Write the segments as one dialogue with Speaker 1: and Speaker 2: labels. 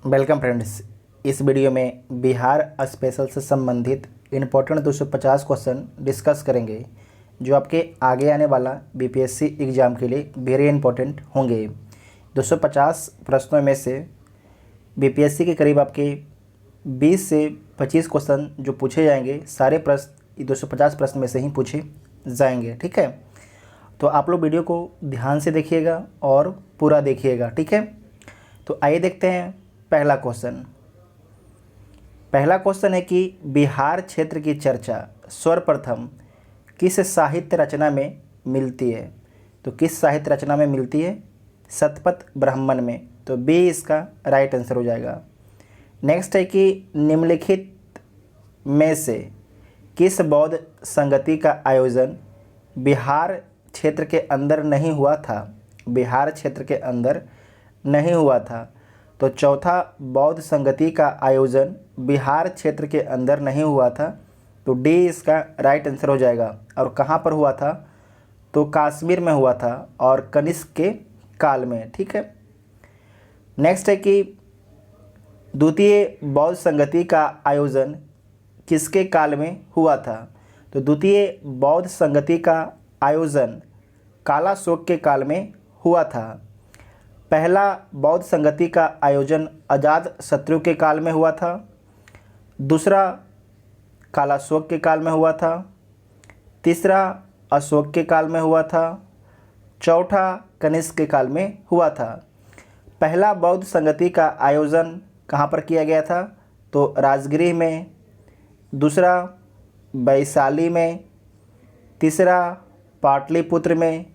Speaker 1: Welcome friends. इस video में Bihar special से संबंधित इम्पोर्टेंट 250 क्वेश्चन डिस्कस करेंगे जो आपके आगे आने वाला बीपीएससी एग्ज़ाम के लिए वेरी इंपॉर्टेंट होंगे। 250 प्रश्नों में से बीपीएससी के करीब आपके 20 से 25 क्वेश्चन जो पूछे जाएंगे, सारे प्रश्न 250 प्रश्न में से ही पूछे जाएंगे। ठीक है, तो आप लोग वीडियो को ध्यान से देखिएगा और पूरा देखिएगा। ठीक है, तो आइए देखते हैं पहला क्वेश्चन है कि बिहार क्षेत्र की चर्चा सर्वप्रथम किस साहित्य रचना में मिलती है। तो किस साहित्य रचना में मिलती है? शतपथ ब्राह्मण में। तो बी इसका राइट आंसर हो जाएगा। नेक्स्ट है कि निम्नलिखित में से किस बौद्ध संगति का आयोजन बिहार क्षेत्र के अंदर नहीं हुआ था? बिहार क्षेत्र के अंदर नहीं हुआ था। तो चौथा, बौद्ध संगति का आयोजन बिहार क्षेत्र के अंदर नहीं हुआ था। तो डी इसका राइट आंसर हो जाएगा। और कहाँ पर हुआ था? तो कश्मीर में हुआ था और कनिष्क के काल में। ठीक है, नेक्स्ट है कि द्वितीय बौद्ध संगति का आयोजन किसके काल में हुआ था? तो द्वितीय बौद्ध संगति का आयोजन कालाशोक के काल में हुआ था। पहला बौद्ध संगति का आयोजन अजातशत्रु के काल में हुआ था। दूसरा कालाशोक के काल में हुआ था। तीसरा अशोक के काल में हुआ था। चौथा कनिष्क के काल में हुआ था। पहला बौद्ध संगति का आयोजन कहाँ पर किया गया था? तो राजगृह में। दूसरा वैशाली में। तीसरा पाटलिपुत्र में।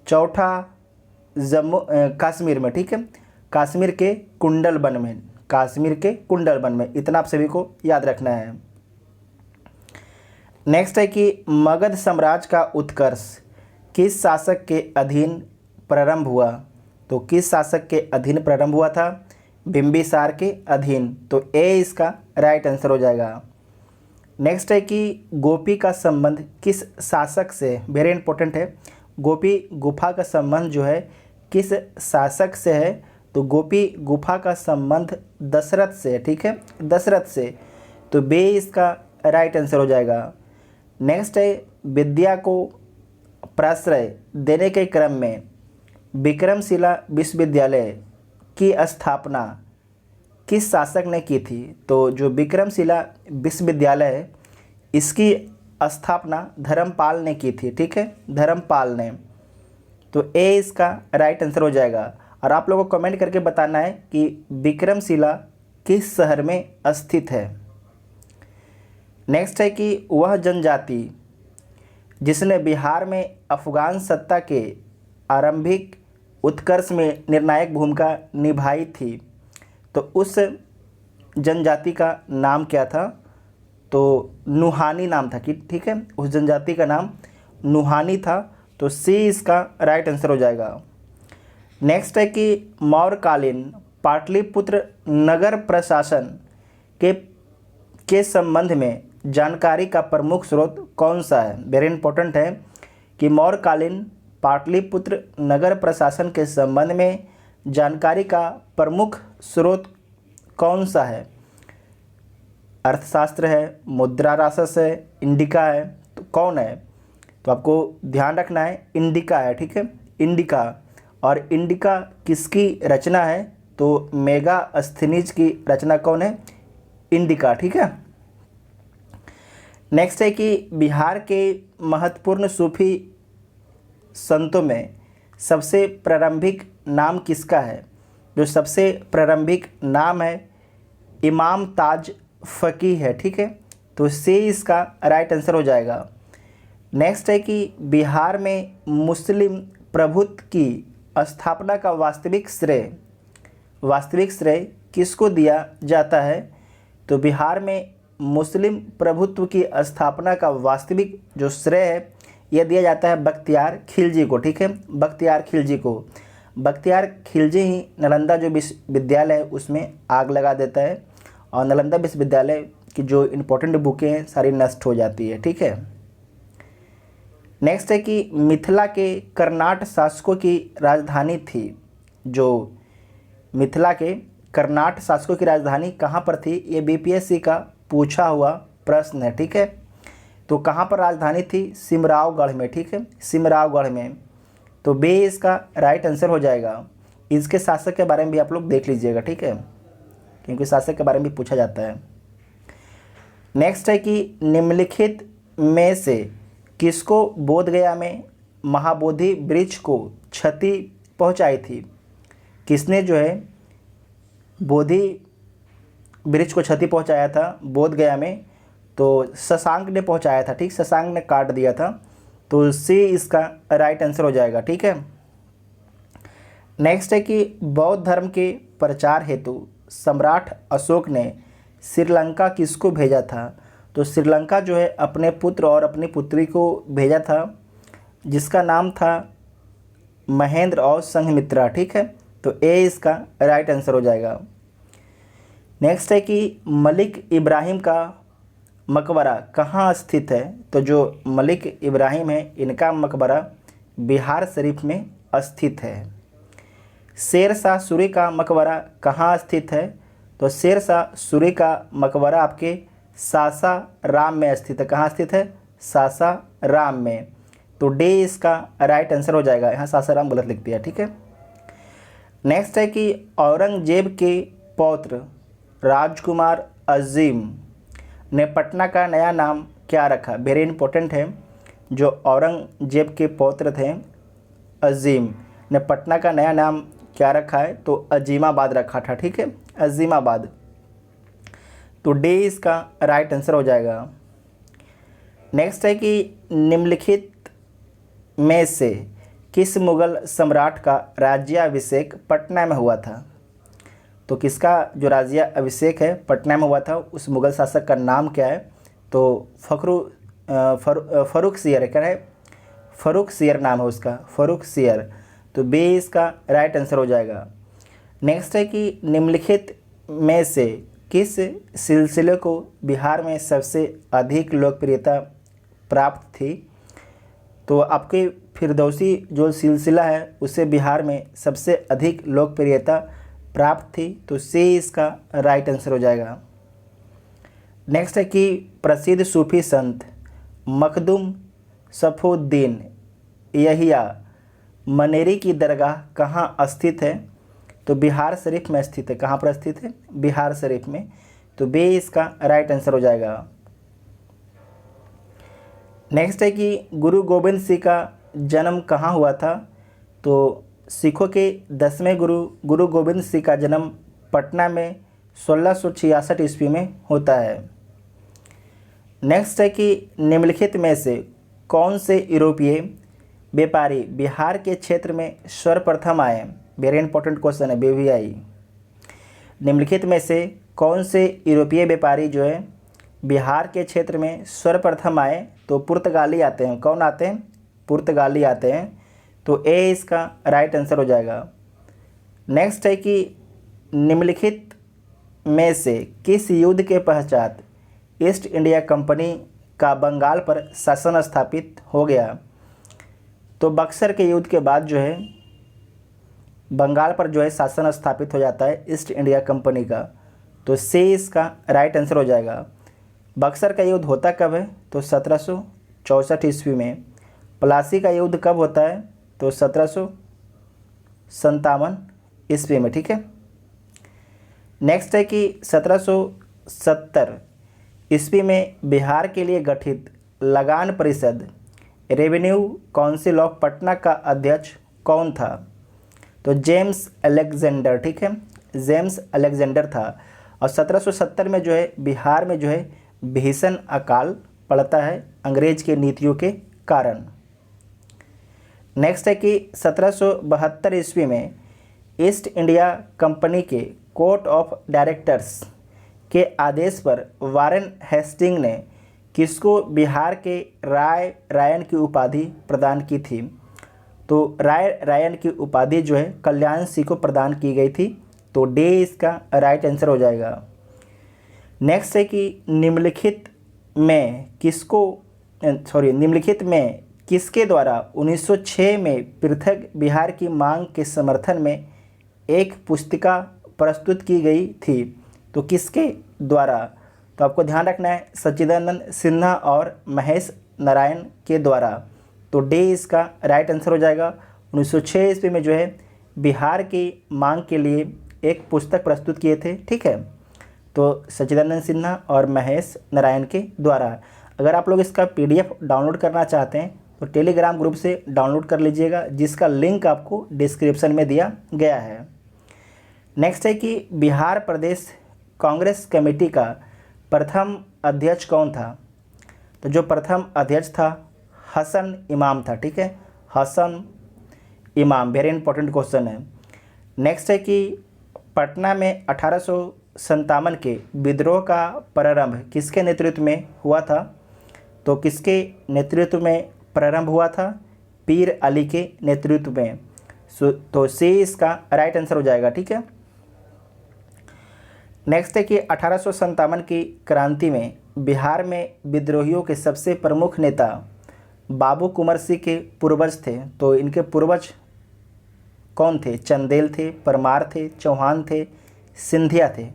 Speaker 1: चौथा कश्मीर में। ठीक है, कश्मीर के कुंडलवन में। कश्मीर के कुंडलवन में। इतना आप सभी को याद रखना है। नेक्स्ट है कि मगध साम्राज्य का उत्कर्ष किस शासक के अधीन प्रारंभ हुआ? तो किस शासक के अधीन प्रारंभ हुआ था? बिंबिसार के अधीन। तो ए इसका राइट आंसर हो जाएगा। नेक्स्ट है कि गोपी का संबंध किस शासक से? वेरी इंपॉर्टेंट है। गोपी गुफा का संबंध जो है किस शासक से है? तो गोपी गुफा का संबंध दशरथ से। ठीक है, दशरथ से। तो बे इसका राइट आंसर हो जाएगा। नेक्स्ट है विद्या को प्रश्रय देने के क्रम में विक्रमशिला विश्वविद्यालय की स्थापना किस शासक ने की थी? तो जो विक्रमशिला विश्वविद्यालय है इसकी स्थापना धर्मपाल ने की थी। ठीक है, धर्मपाल ने। तो ए इसका राइट आंसर हो जाएगा। और आप लोगों को कमेंट करके बताना है कि विक्रमशिला किस शहर में स्थित है। नेक्स्ट है कि वह जनजाति जिसने बिहार में अफगान सत्ता के आरंभिक उत्कर्ष में निर्णायक भूमिका निभाई थी, तो उस जनजाति का नाम क्या था? तो नुहानी नाम था कि ठीक है, उस जनजाति का नाम नुहानी था। तो सी इसका राइट आंसर हो जाएगा। नेक्स्ट है कि मौर्यकालीन पाटलिपुत्र नगर प्रशासन के संबंध में जानकारी का प्रमुख स्रोत कौन सा है? वेरी इंपॉर्टेंट है कि मौर्यकालीन पाटलिपुत्र नगर प्रशासन के संबंध में जानकारी का प्रमुख स्रोत कौन सा है? अर्थशास्त्र है, मुद्रा राजस्व है, इंडिका है। तो कौन है? तो आपको ध्यान रखना है, इंडिका है। ठीक है, इंडिका। और इंडिका किसकी रचना है? तो मेगास्थनीज की रचना कौन है? इंडिका। ठीक है, नेक्स्ट है कि बिहार के महत्वपूर्ण सूफी संतों में सबसे प्रारंभिक नाम किसका है? जो सबसे प्रारंभिक नाम है इमाम ताज फ़कीह है। ठीक है, तो सी इसका राइट आंसर हो जाएगा। नेक्स्ट है कि बिहार में मुस्लिम प्रभुत्व की स्थापना का वास्तविक श्रेय किसको दिया जाता है? तो बिहार में मुस्लिम प्रभुत्व की स्थापना का वास्तविक जो श्रेय है यह दिया जाता है बख्तियार खिलजी को। ठीक है, बख्तियार खिलजी को। बख्तियार खिलजी ही नालंदा जो विश्वविद्यालय है उसमें आग लगा देता है और नालंदा विश्वविद्यालय की जो इम्पोर्टेंट बुकें हैं सारी नष्ट हो जाती है। ठीक है, नेक्स्ट है कि मिथिला के कर्नाट शासकों की राजधानी थी। जो मिथिला के कर्नाट शासकों की राजधानी कहाँ पर थी? ये बीपीएससी का पूछा हुआ प्रश्न है, ठीक है। तो कहाँ पर राजधानी थी? सिमरावगढ़ में, ठीक है, सिमरावगढ़ में। तो बे इसका राइट आंसर हो जाएगा। इसके शासक के बारे में भी आप लोग देख लीजिएगा, ठीक है, क्योंकि शासक के बारे में भी पूछा जाता है। नेक्स्ट है कि निम्नलिखित में से किसको बोधगया में महाबोधि वृक्ष को क्षति पहुंचाई थी? किसने जो है बोधि वृक्ष को क्षति पहुंचाया था बोधगया में? तो शशांक ने पहुंचाया था, ठीक, शशांक ने काट दिया था। तो सी इसका राइट आंसर हो जाएगा, ठीक है। नेक्स्ट है कि बौद्ध धर्म के प्रचार हेतु सम्राट अशोक ने श्रीलंका किसको भेजा था? तो श्रीलंका जो है अपने पुत्र और अपनी पुत्री को भेजा था, जिसका नाम था महेंद्र और संघमित्रा, ठीक है। तो ए इसका राइट आंसर हो जाएगा। नेक्स्ट है कि मलिक इब्राहिम का मकबरा कहाँ स्थित है? तो जो मलिक इब्राहिम है इनका मकबरा बिहार शरीफ में स्थित है। शेर शाह सूरी का मकबरा कहाँ स्थित है? तो शेर शाह सूरी का मकबरा आपके सासाराम में स्थित है। कहाँ स्थित है? सासाराम में। तो डी इसका राइट आंसर हो जाएगा। यहाँ सासाराम गलत लिख दिया, ठीक है। नेक्स्ट है कि औरंगजेब के पौत्र राजकुमार अजीम ने पटना का नया नाम क्या रखा? वेरी इंपॉर्टेंट है। जो औरंगजेब के पौत्र थे अजीम ने पटना का नया नाम क्या रखा है? तो अजीमाबाद रखा था, ठीक है, अजीमाबाद। तो डी इसका राइट आंसर हो जाएगा। नेक्स्ट है कि निम्नलिखित में से किस मुगल सम्राट का राज्याभिषेक पटना में हुआ था? तो किसका जो राज्याभिषेक है पटना में हुआ था, उस मुगल शासक का नाम क्या है? तो फरुख सियर, क्या है? फरुख सियर नाम है उसका, फरुख सियर। तो बी इसका राइट आंसर हो जाएगा। नेक्स्ट है कि निम्नलिखित में से किस सिलसिले को बिहार में सबसे अधिक लोकप्रियता प्राप्त थी? तो आपके फिरदौसी जो सिलसिला है उसे बिहार में सबसे अधिक लोकप्रियता प्राप्त थी। तो सी इसका राइट आंसर हो जाएगा। नेक्स्ट है कि प्रसिद्ध सूफी संत मखदूम सफुद्दीन यहिया मनेरी की दरगाह कहाँ स्थित है? तो बिहार शरीफ में स्थित है। कहाँ पर स्थित है? बिहार शरीफ में। तो बी इसका राइट आंसर हो जाएगा। नेक्स्ट है कि गुरु गोबिंद सिंह का जन्म कहाँ हुआ था? तो सिखों के 10वें गुरु गोबिंद सिंह का जन्म पटना में 1666 ईस्वी में होता है। नेक्स्ट है कि निम्नलिखित में से कौन से यूरोपीय व्यापारी बिहार के क्षेत्र में सर्वप्रथम आए? वेरी इंपॉर्टेंट क्वेश्चन है, BVI। निम्नलिखित में से कौन से यूरोपीय व्यापारी जो है बिहार के क्षेत्र में सर्वप्रथम आए? तो पुर्तगाली आते हैं। कौन आते हैं? पुर्तगाली आते हैं। तो ए इसका राइट आंसर हो जाएगा। नेक्स्ट है कि निम्नलिखित में से किस युद्ध के पश्चात ईस्ट इंडिया कंपनी का बंगाल पर शासन स्थापित हो गया? तो बक्सर के युद्ध के बाद जो है बंगाल पर जो है शासन स्थापित हो जाता है ईस्ट इंडिया कंपनी का। तो सी इसका राइट आंसर हो जाएगा। बक्सर का युद्ध होता कब है? तो 1764 ईस्वी में। प्लासी का युद्ध कब होता है? तो 1757 ईस्वी में, ठीक है। नेक्स्ट है कि 1770 ईस्वी में बिहार के लिए गठित लगान परिषद रेवेन्यू काउंसिल ऑफ पटना का अध्यक्ष कौन था? तो जेम्स अलेक्जेंडर, ठीक है, जेम्स अलेक्जेंडर था। और 1770 में जो है बिहार में जो है भीषण अकाल पड़ता है अंग्रेज की नीतियों के कारण। नेक्स्ट है कि 1772 ईस्वी में ईस्ट इंडिया कंपनी के कोर्ट ऑफ डायरेक्टर्स के आदेश पर वारेन हेस्टिंग ने किसको बिहार के राय रायन की उपाधि प्रदान की थी? तो राय रायन की उपाधि जो है कल्याण सिंह को प्रदान की गई थी। तो डी इसका राइट आंसर हो जाएगा। नेक्स्ट है कि निम्नलिखित में किसके द्वारा 1906 में पृथक बिहार की मांग के समर्थन में एक पुस्तिका प्रस्तुत की गई थी, तो किसके द्वारा? तो आपको ध्यान रखना है सच्चिदानंद सिन्हा और महेश नारायण के द्वारा। तो डी इसका राइट आंसर हो जाएगा। 1906 ईस्वी में जो है बिहार की मांग के लिए एक पुस्तक प्रस्तुत किए थे, ठीक है, तो सच्चिदानंद सिन्हा और महेश नारायण के द्वारा। अगर आप लोग इसका पीडीएफ डाउनलोड करना चाहते हैं तो टेलीग्राम ग्रुप से डाउनलोड कर लीजिएगा, जिसका लिंक आपको डिस्क्रिप्शन में दिया गया है। नेक्स्ट है कि बिहार प्रदेश कांग्रेस कमेटी का प्रथम अध्यक्ष कौन था? तो जो प्रथम अध्यक्ष था हसन इमाम था, ठीक है, हसन इमाम, वेरी इंपॉर्टेंट क्वेश्चन है। नेक्स्ट है कि पटना में 1857 के विद्रोह का प्रारंभ किसके नेतृत्व में हुआ था? तो किसके नेतृत्व में प्रारंभ हुआ था? पीर अली के नेतृत्व में। तो सी इसका राइट आंसर हो जाएगा, ठीक है। नेक्स्ट है कि 1857 की क्रांति में बिहार में विद्रोहियों के सबसे प्रमुख नेता बाबू कुंवर सिंह के पूर्वज थे, तो इनके पूर्वज कौन थे? चंदेल थे, परमार थे, चौहान थे, सिंधिया थे।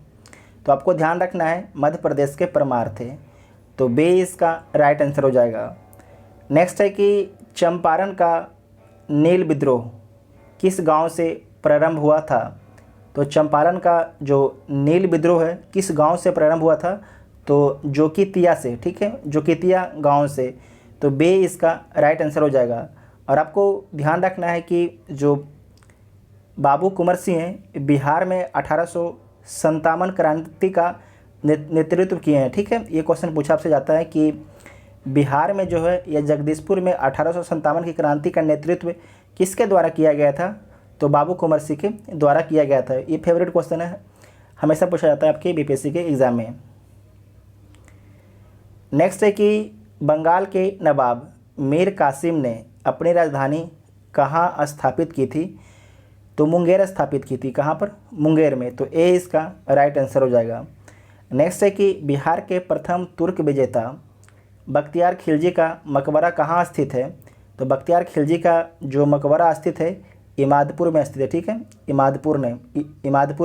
Speaker 1: तो आपको ध्यान रखना है मध्य प्रदेश के परमार थे, तो बे इसका राइट आंसर हो जाएगा। नेक्स्ट है कि चंपारण का नील विद्रोह किस गांव से प्रारंभ हुआ था? तो चंपारण का जो नील विद्रोह है किस गांव से प्रारंभ हुआ था? तो जोकीतिया से, ठीक है, जोकीतिया गांव से। तो बे इसका राइट आंसर हो जाएगा। और आपको ध्यान रखना है कि जो बाबू कुंवर सिंह हैं बिहार में 1857 क्रांति का नेतृत्व किए हैं, ठीक है। ये क्वेश्चन पूछा आपसे जाता है कि बिहार में जो है या जगदीशपुर में 1857 की क्रांति का नेतृत्व किसके द्वारा किया गया था? तो बाबू कुंवर सिंह के द्वारा किया गया था। ये फेवरेट क्वेश्चन है, हमेशा पूछा जाता है आपके बीपीएससी के एग्ज़ाम में। नेक्स्ट है कि बंगाल के नवाब मीर कासिम ने अपनी राजधानी कहाँ स्थापित की थी? तो मुंगेर स्थापित की थी। कहाँ पर? मुंगेर में। तो ए इसका राइट आंसर हो जाएगा। नेक्स्ट है कि बिहार के प्रथम तुर्क विजेता बख्तियार खिलजी का मकबरा कहाँ स्थित है? तो बख्तियार खिलजी का जो मकबरा स्थित है इमादपुर में स्थित है, ठीक है, इमादपुर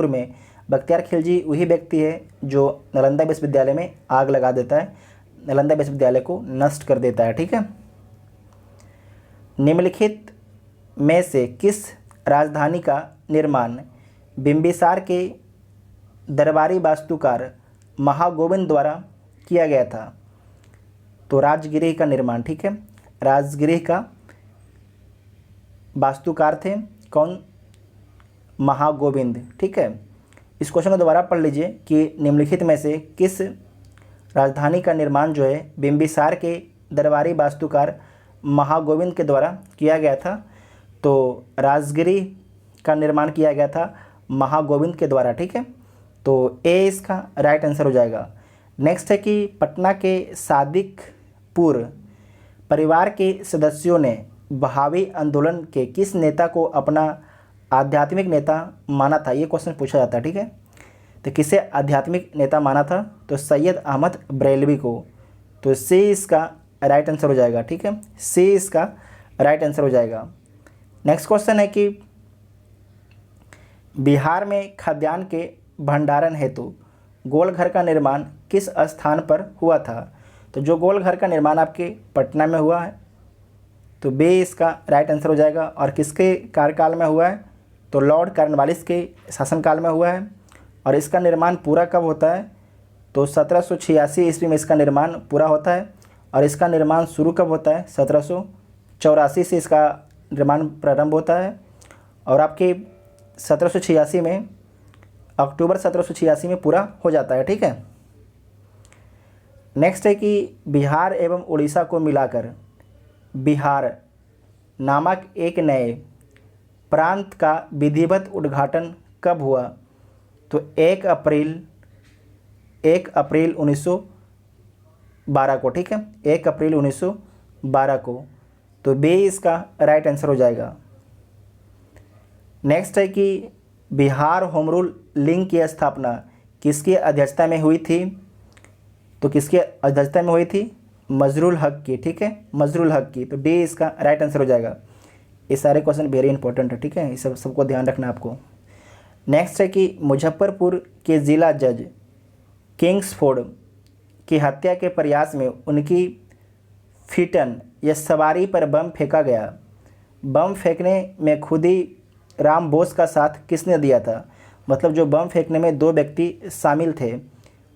Speaker 1: में। बख्तियार खिलजी वही व्यक्ति है जो नालंदा विश्वविद्यालय में आग लगा देता है, नालंदा विश्वविद्यालय को नष्ट कर देता है, ठीक है। निम्नलिखित में से किस राजधानी का निर्माण बिंबिसार के दरबारी वास्तुकार महागोविंद द्वारा किया गया था? तो राजगृह का निर्माण, ठीक है, राजगृह का वास्तुकार थे कौन? महागोविंद, ठीक है। इस क्वेश्चन को दोबारा पढ़ लीजिए कि निम्नलिखित में से किस राजधानी का निर्माण जो है बिंबिसार के दरबारी वास्तुकार महागोविंद के द्वारा किया गया था? तो राजगृह का निर्माण किया गया था महागोविंद के द्वारा, ठीक है। तो ए इसका राइट आंसर हो जाएगा। नेक्स्ट है कि पटना के सादिकपुर परिवार के सदस्यों ने बहावी आंदोलन के किस नेता को अपना आध्यात्मिक नेता माना था? ये क्वेश्चन पूछा जाता है, ठीक है। तो किसे आध्यात्मिक नेता माना था? तो सैयद अहमद बरेलवी को। तो सी इसका राइट आंसर हो जाएगा, ठीक है, सी इसका राइट आंसर हो जाएगा। नेक्स्ट क्वेश्चन है कि बिहार में खाद्यान्न के भंडारण हेतु गोलघर का निर्माण किस स्थान पर हुआ था? तो जो गोलघर का निर्माण आपके पटना में हुआ है, तो बे इसका राइट आंसर हो जाएगा। और किसके कार्यकाल में हुआ है? तो लॉर्ड कॉर्नवालिस के शासनकाल में हुआ है। और इसका निर्माण पूरा कब होता है? तो 1786 ईस्वी में इसका निर्माण पूरा होता है। और इसका निर्माण शुरू कब होता है? 1784 से इसका निर्माण प्रारंभ होता है। और आपके 1786 में अक्टूबर 1786 में पूरा हो जाता है, ठीक है। नेक्स्ट है कि बिहार एवं उड़ीसा को मिलाकर बिहार नामक एक नए प्रांत का विधिवत उद्घाटन कब हुआ? तो 1 अप्रैल 1912 को, ठीक है, 1 अप्रैल 1912 को। तो बे इसका राइट आंसर हो जाएगा। नेक्स्ट है कि बिहार होम रूल लीग की स्थापना किसकी अध्यक्षता में हुई थी? तो किसकी अध्यक्षता में हुई थी? मजरुल हक की, ठीक है, मजरुल हक की। तो डी इसका राइट आंसर हो जाएगा। ये सारे क्वेश्चन वेरी इंपॉर्टेंट है, ठीक है, ये सबको ध्यान रखना है आपको। नेक्स्ट है कि मुजफ्फरपुर के ज़िला जज किंग्सफोर्ड की हत्या के प्रयास में उनकी फिटन या सवारी पर बम फेंका गया। बम फेंकने में खुदीराम बोस का साथ किसने दिया था? मतलब जो बम फेंकने में दो व्यक्ति शामिल थे,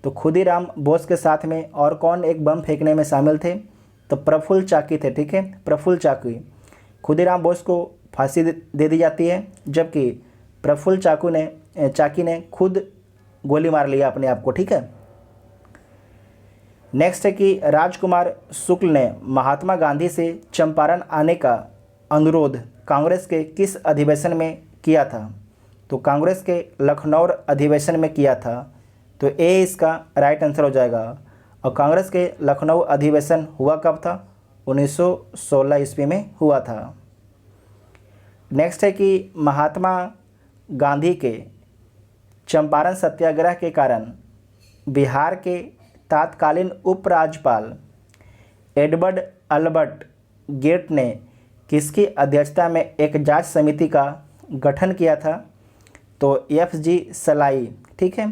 Speaker 1: तो खुदीराम बोस के साथ में और कौन एक बम फेंकने में शामिल थे? तो प्रफुल्ल चाकी थे। ठीक है, प्रफुल्ल चाकी। खुदीराम बोस को फांसी दे दी जाती है, जबकि प्रफुल्ल चाकी ने खुद गोली मार लिया अपने आप को। ठीक है। नेक्स्ट है कि राजकुमार शुक्ल ने महात्मा गांधी से चंपारण आने का अनुरोध कांग्रेस के किस अधिवेशन में किया था? तो कांग्रेस के लखनऊ अधिवेशन में किया था। तो ए इसका राइट आंसर हो जाएगा। और कांग्रेस के लखनऊ अधिवेशन हुआ कब था? 1916 ईस्वी में हुआ था। नेक्स्ट है कि महात्मा गांधी के चंपारण सत्याग्रह के कारण बिहार के तत्कालीन उपराज्यपाल एडवर्ड अल्बर्ट गेट ने किसकी अध्यक्षता में एक जांच समिति का गठन किया था? तो एफ.जी. सलाई, ठीक है,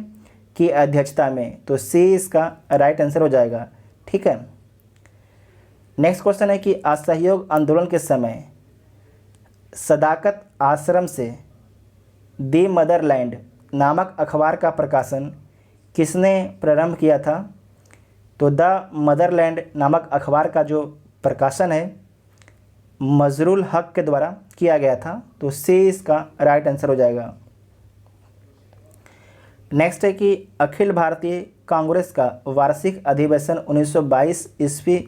Speaker 1: की अध्यक्षता में। तो सी इसका राइट आंसर हो जाएगा। ठीक है। नेक्स्ट क्वेश्चन है कि असहयोग आंदोलन के समय सदाकत आश्रम से दी मदरलैंड नामक अखबार का प्रकाशन किसने प्रारंभ किया था? तो द मदरलैंड नामक अखबार का जो प्रकाशन है मजरुल हक के द्वारा किया गया था। तो सी इसका राइट आंसर हो जाएगा। नेक्स्ट है कि अखिल भारतीय कांग्रेस का वार्षिक अधिवेशन 1922 ईस्वी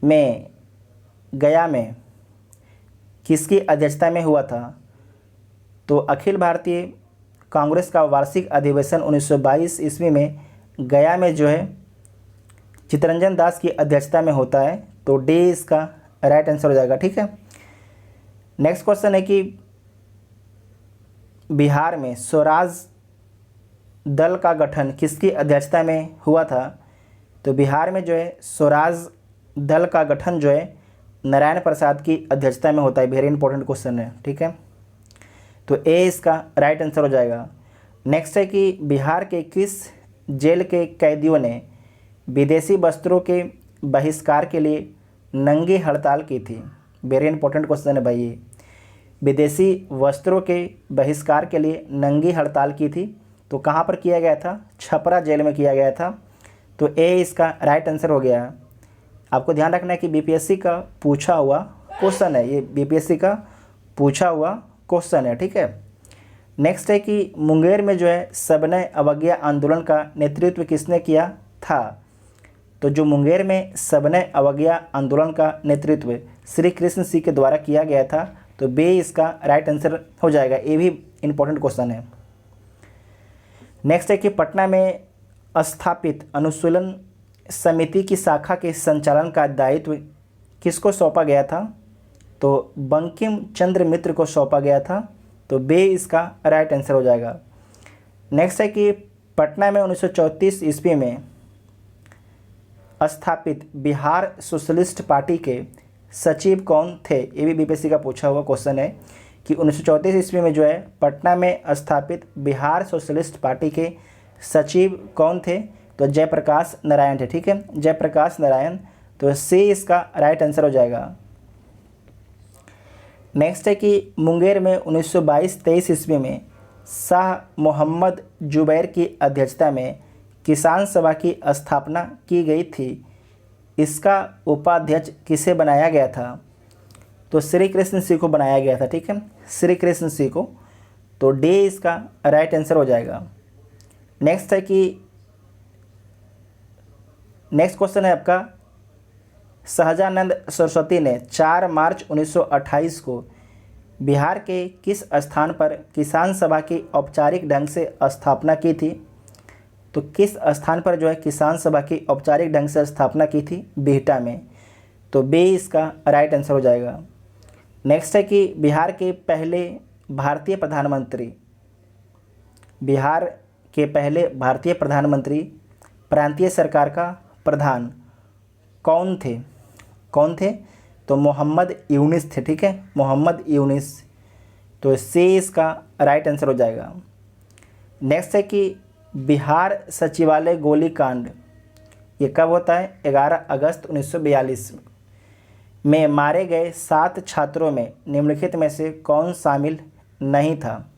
Speaker 1: में गया में किसकी अध्यक्षता में हुआ था? तो अखिल भारतीय कांग्रेस का वार्षिक अधिवेशन 1922 ईस्वी में गया में जो है चित्तरंजन दास की अध्यक्षता में होता है। तो डी इसका राइट आंसर हो जाएगा। ठीक है। नेक्स्ट क्वेश्चन है कि बिहार में स्वराज दल का गठन किसकी अध्यक्षता में हुआ था? तो बिहार में जो है स्वराज दल का गठन जो है नारायण प्रसाद की अध्यक्षता में होता है। वेरी इंपॉर्टेंट क्वेश्चन है। ठीक है। तो ए इसका राइट आंसर हो जाएगा। नेक्स्ट है कि बिहार के किस जेल के कैदियों ने विदेशी वस्त्रों के बहिष्कार के लिए नंगी हड़ताल की थी? वेरी इंपॉर्टेंट क्वेश्चन है भाई ये। विदेशी वस्त्रों के बहिष्कार के लिए नंगी हड़ताल की थी, तो कहाँ पर किया गया था? छपरा जेल में किया गया था। तो ए इसका राइट आंसर हो गया। आपको ध्यान रखना है कि बीपीएससी का पूछा हुआ क्वेश्चन है, ये बीपीएससी का पूछा हुआ क्वेश्चन है। ठीक है। नेक्स्ट है कि मुंगेर में जो है सविनय अवज्ञा आंदोलन का नेतृत्व किसने किया था? तो जो मुंगेर में सविनय अवज्ञा आंदोलन का नेतृत्व श्री कृष्ण सिंह के द्वारा किया गया था। तो बी इसका राइट आंसर हो जाएगा। ये भी इंपॉर्टेंट क्वेश्चन है। नेक्स्ट है कि पटना में स्थापित अनुशीलन समिति की शाखा के संचालन का दायित्व किसको सौंपा गया था? तो बंकिम चंद्र मित्र को सौंपा गया था। तो बे इसका राइट आंसर हो जाएगा। नेक्स्ट है कि पटना में 1934 ईस्वी में स्थापित बिहार सोशलिस्ट पार्टी के सचिव कौन थे? ये भी बीपीएससी का पूछा हुआ क्वेश्चन है कि 1934 ईस्वी में जो है पटना में स्थापित बिहार सोशलिस्ट पार्टी के सचिव कौन थे? तो जयप्रकाश नारायण थे। ठीक है, जयप्रकाश नारायण। तो सी इसका राइट आंसर हो जाएगा। नेक्स्ट है कि मुंगेर में 1922-23 ईस्वी में शाह मोहम्मद जुबैर की अध्यक्षता में किसान सभा की स्थापना की गई थी। इसका उपाध्यक्ष किसे बनाया गया था? तो श्री कृष्ण सिंह को बनाया गया था। ठीक है, श्री कृष्ण सिंह को। तो डी इसका राइट आंसर हो जाएगा। नेक्स्ट है कि नेक्स्ट क्वेश्चन है आपका, सहजानंद सरस्वती ने 4 मार्च 1928 को बिहार के किस स्थान पर किसान सभा की औपचारिक ढंग से स्थापना की थी? तो किस स्थान पर जो है किसान सभा की औपचारिक ढंग से स्थापना की थी? बिहटा में। तो बी इसका राइट आंसर हो जाएगा। नेक्स्ट है कि बिहार के पहले भारतीय प्रधानमंत्री प्रांतीय सरकार का प्रधान कौन थे? तो मोहम्मद यूनिस थे। ठीक है, मोहम्मद यूनिस। तो सी इसका राइट आंसर हो जाएगा। नेक्स्ट है कि बिहार सचिवालय गोलीकांड ये कब होता है? 11 अगस्त 1942 में मारे गए 7 छात्रों में निम्नलिखित में से कौन शामिल नहीं था?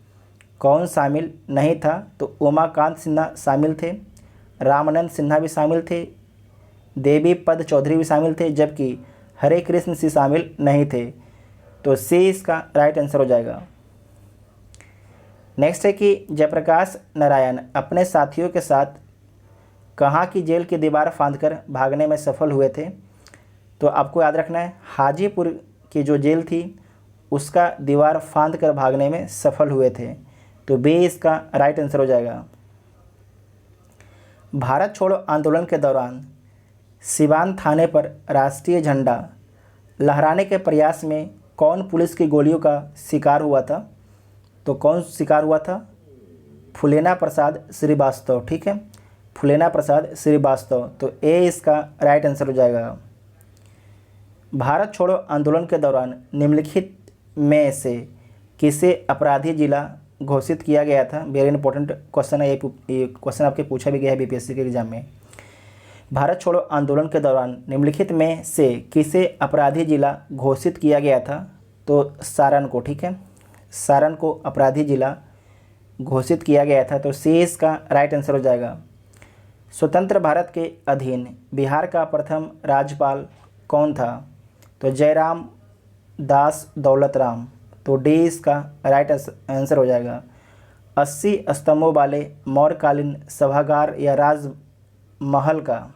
Speaker 1: कौन शामिल नहीं था? तो उमाकांत सिन्हा शामिल थे, रामानंद सिन्हा भी शामिल थे, देवी पद चौधरी भी शामिल थे, जबकि हरे कृष्ण सिंह शामिल नहीं थे। तो सी इसका राइट आंसर हो जाएगा। नेक्स्ट है कि जयप्रकाश नारायण अपने साथियों के साथ कहाँ की जेल की दीवार फांदकर भागने में सफल हुए थे? तो आपको याद रखना है हाजीपुर की जो जेल थी उसका दीवार फांद कर भागने में सफल हुए थे। तो बी इसका राइट आंसर हो जाएगा। भारत छोड़ो आंदोलन के दौरान सिवान थाने पर राष्ट्रीय झंडा लहराने के प्रयास में कौन पुलिस की गोलियों का शिकार हुआ था? तो कौन शिकार हुआ था? फुलेना प्रसाद श्रीवास्तव। ठीक है, फुलेना प्रसाद श्रीवास्तव। तो ए इसका राइट आंसर हो जाएगा। भारत छोड़ो आंदोलन के दौरान निम्नलिखित में से किसे अपराधी जिला घोषित किया गया था? वेरी इंपॉर्टेंट क्वेश्चन है, ये क्वेश्चन आपके पूछा भी गया है बीपीएससी के एग्जाम में। भारत छोड़ो आंदोलन के दौरान निम्नलिखित में से किसे अपराधी जिला घोषित किया गया था? तो सारण को। ठीक है, सारण को अपराधी जिला घोषित किया गया था। तो सी इसका राइट आंसर हो जाएगा। स्वतंत्र भारत के अधीन बिहार का प्रथम राज्यपाल कौन था? तो जयराम दास दौलत राम। तो डी इसका राइट आंसर हो जाएगा। 80 स्तंभों वाले मौर्यकालीन सभागार या राजमहल का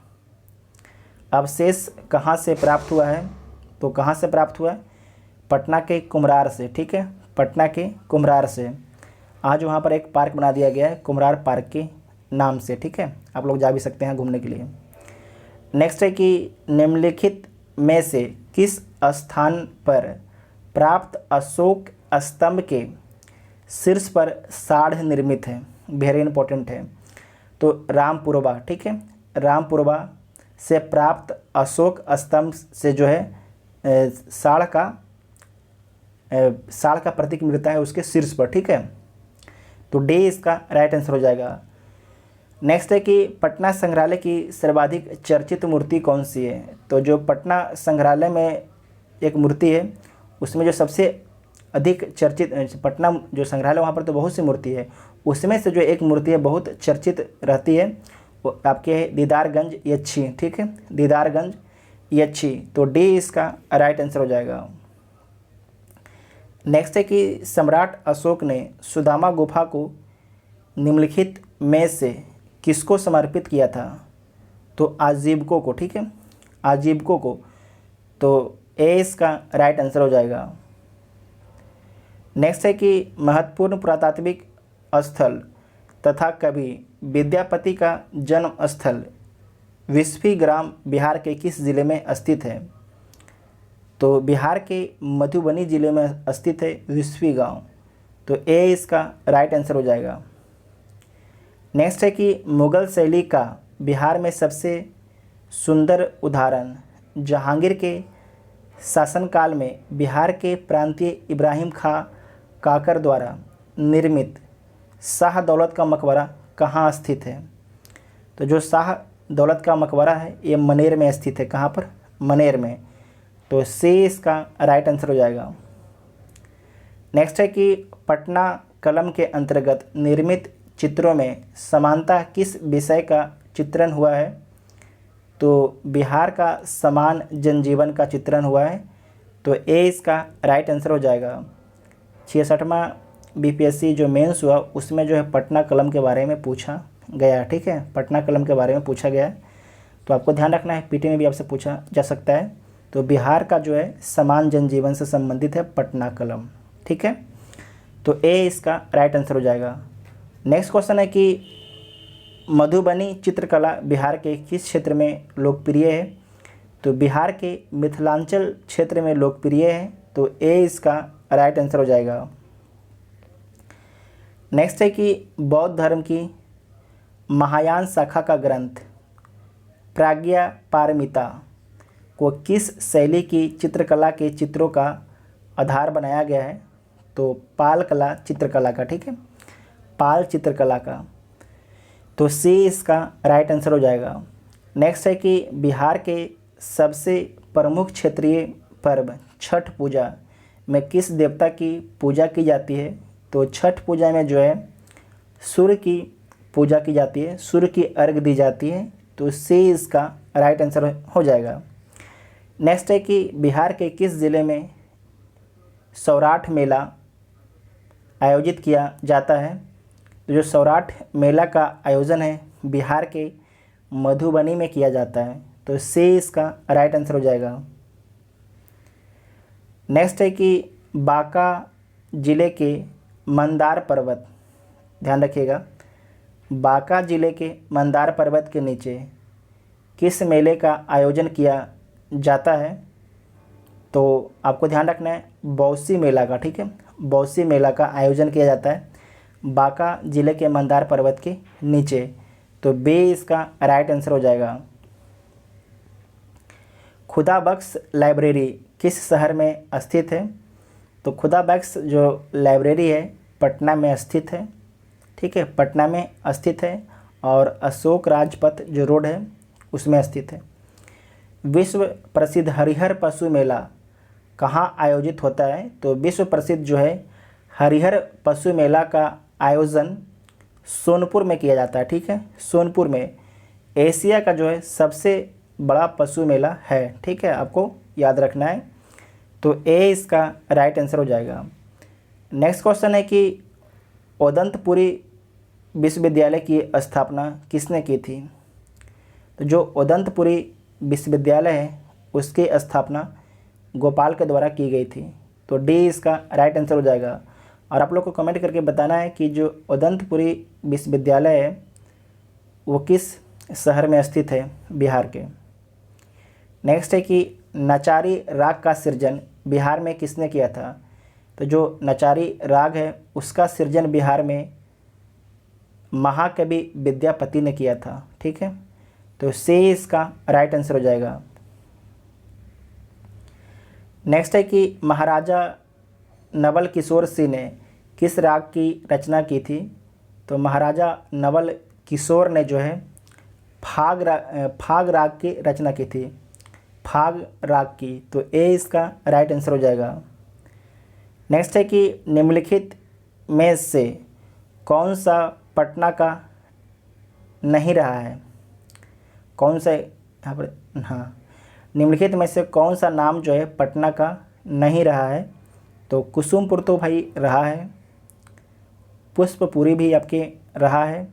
Speaker 1: अवशेष कहाँ से प्राप्त हुआ है? तो कहाँ से प्राप्त हुआ है? पटना के कुम्हरार से। ठीक है, पटना के कुम्हरार से। आज वहाँ पर एक पार्क बना दिया गया है कुम्हरार पार्क के नाम से। ठीक है, आप लोग जा भी सकते हैं घूमने के लिए। नेक्स्ट है कि निम्नलिखित में से किस स्थान पर प्राप्त अशोक स्तंभ के शीर्ष पर साढ़ निर्मित है? वेरी इंपॉर्टेंट है। तो रामपुरवा। ठीक है, रामपुरवा से प्राप्त अशोक स्तंभ से जो है साढ़ का प्रतीक मिलता है उसके शीर्ष पर। ठीक है, तो डी इसका राइट आंसर हो जाएगा। नेक्स्ट है कि पटना संग्रहालय की सर्वाधिक चर्चित मूर्ति कौन सी है? तो जो पटना संग्रहालय में एक मूर्ति है उसमें जो सबसे अधिक चर्चित, पटना जो संग्रहालय वहाँ पर तो बहुत सी मूर्ति है, उसमें से जो एक मूर्ति है बहुत चर्चित रहती है वो आपके है दीदारगंज यच्छी। ठीक है, दीदारगंज यच्छी। तो डी इसका राइट आंसर हो जाएगा। नेक्स्ट है कि सम्राट अशोक ने सुदामा गुफा को निम्नलिखित में से किसको समर्पित किया था? तो आजीविकों को। ठीक है, आजीविकों को। तो ए इसका राइट आंसर हो जाएगा। नेक्स्ट है कि महत्वपूर्ण पुरातात्विक स्थल तथा कवि विद्यापति का जन्म स्थल विस्फी ग्राम बिहार के किस जिले में स्थित है? तो बिहार के मधुबनी जिले में स्थित है विस्फी गांव। तो ए इसका राइट आंसर हो जाएगा। नेक्स्ट है कि मुग़ल शैली का बिहार में सबसे सुंदर उदाहरण जहांगीर के शासनकाल में बिहार के प्रांतीय इब्राहिम खां काकर द्वारा निर्मित शाह दौलत का मकबरा कहाँ स्थित है? तो जो शाह दौलत का मकबरा है ये मनेर में स्थित है। कहाँ पर? मनेर में। तो सी इसका राइट आंसर हो जाएगा। नेक्स्ट है कि पटना कलम के अंतर्गत निर्मित चित्रों में समानता किस विषय का चित्रण हुआ है? तो बिहार का समान जनजीवन का चित्रण हुआ है। तो ए इसका राइट आंसर हो जाएगा। 66वां बीपीएससी जो मेंस हुआ उसमें जो है पटना कलम के बारे में पूछा गया। ठीक है, पटना कलम के बारे में पूछा गया है। तो आपको ध्यान रखना है, पीटी में भी आपसे पूछा जा सकता है। तो बिहार का जो है समान जनजीवन से संबंधित है पटना कलम। ठीक है, तो ए इसका राइट आंसर हो जाएगा। नेक्स्ट क्वेश्चन है कि मधुबनी चित्रकला बिहार के किस क्षेत्र में लोकप्रिय है? तो बिहार के मिथिलांचल क्षेत्र में लोकप्रिय है। तो ए इसका राइट आंसर हो जाएगा। नेक्स्ट है कि बौद्ध धर्म की महायान शाखा का ग्रंथ प्राज्ञा पारमिता को किस शैली की चित्रकला के चित्रों का आधार बनाया गया है? तो पाल कला चित्रकला का। ठीक है, पाल चित्रकला का। तो सी इसका राइट आंसर हो जाएगा। नेक्स्ट है कि बिहार के सबसे प्रमुख क्षेत्रीय पर्व छठ पूजा में किस देवता की पूजा की जाती है। तो छठ पूजा में जो है सूर्य की पूजा की जाती है, सूर्य की अर्घ दी जाती है। तो सी इसका राइट आंसर हो जाएगा। नेक्स्ट है कि बिहार के किस ज़िले में सौराठ मेला आयोजित किया जाता है। तो जो सौराठ मेला का आयोजन है बिहार के मधुबनी में किया जाता है। तो सी इसका राइट आंसर हो जाएगा। नेक्स्ट है कि बांका जिले के मंदार पर्वत, ध्यान रखिएगा, बांका जिले के मंदार पर्वत के नीचे किस मेले का आयोजन किया जाता है। तो आपको ध्यान रखना है बौसी मेला का, ठीक है, बौसी मेला का आयोजन किया जाता है बांका जिले के मंदार पर्वत के नीचे। तो बी इसका राइट आंसर हो जाएगा। खुदा बख्श लाइब्रेरी किस शहर में स्थित है। तो खुदा बख्श जो लाइब्रेरी है पटना में स्थित है, ठीक है, पटना में स्थित है और अशोक राजपथ जो रोड है उसमें स्थित है। विश्व प्रसिद्ध हरिहर पशु मेला कहाँ आयोजित होता है। तो विश्व प्रसिद्ध जो है हरिहर पशु मेला का आयोजन सोनपुर में किया जाता है, ठीक है, सोनपुर में। एशिया का जो है सबसे बड़ा पशु मेला है, ठीक है, आपको याद रखना है। तो ए इसका राइट आंसर हो जाएगा। नेक्स्ट क्वेश्चन है कि उदंतपुरी विश्वविद्यालय की स्थापना किसने की थी। तो जो उदंतपुरी विश्वविद्यालय है उसकी स्थापना गोपाल के द्वारा की गई थी। तो डी इसका राइट आंसर हो जाएगा। और आप लोग को कमेंट करके बताना है कि जो उदंतपुरी विश्वविद्यालय है वो किस शहर में स्थित है बिहार के। नेक्स्ट है कि नचारी राग का सृजन बिहार में किसने किया था। तो जो नचारी राग है उसका सृजन बिहार में महाकवि विद्यापति ने किया था, ठीक है। तो सी इसका राइट आंसर हो जाएगा। नेक्स्ट है कि महाराजा नवल किशोर सिंह ने किस राग की रचना की थी। तो महाराजा नवल किशोर ने जो है फाग राग की रचना की थी, फाग राग की। तो ए इसका राइट आंसर हो जाएगा। नेक्स्ट है कि निम्नलिखित में से कौन सा पटना का नहीं रहा है। कौन सा यहाँ पर, हाँ, निम्नलिखित में से कौन सा नाम जो है पटना का नहीं रहा है। तो कुसुमपुर तो भाई रहा है, पुष्पपुरी भी आपके रहा है,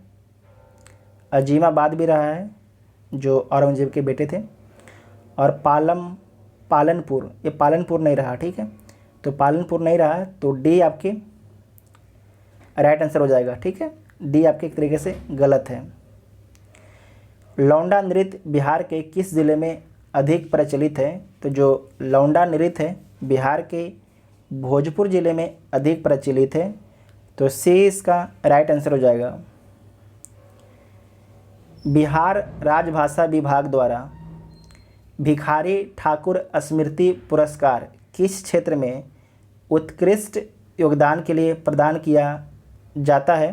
Speaker 1: अजीमाबाद भी रहा है जो औरंगजेब के बेटे थे, और पालनपुर, ये पालनपुर नहीं रहा, ठीक है। तो पालनपुर नहीं रहा, तो डी आपके राइट आंसर हो जाएगा, ठीक है। डी आपके एक तरीके से गलत है। लौंडा नृत्य बिहार के किस ज़िले में अधिक प्रचलित है। तो जो लौंडा नृत्य है बिहार के भोजपुर ज़िले में अधिक प्रचलित है। तो सी इसका राइट आंसर हो जाएगा। बिहार राजभाषा विभाग द्वारा भिखारी ठाकुर स्मृति पुरस्कार किस क्षेत्र में उत्कृष्ट योगदान के लिए प्रदान किया जाता है।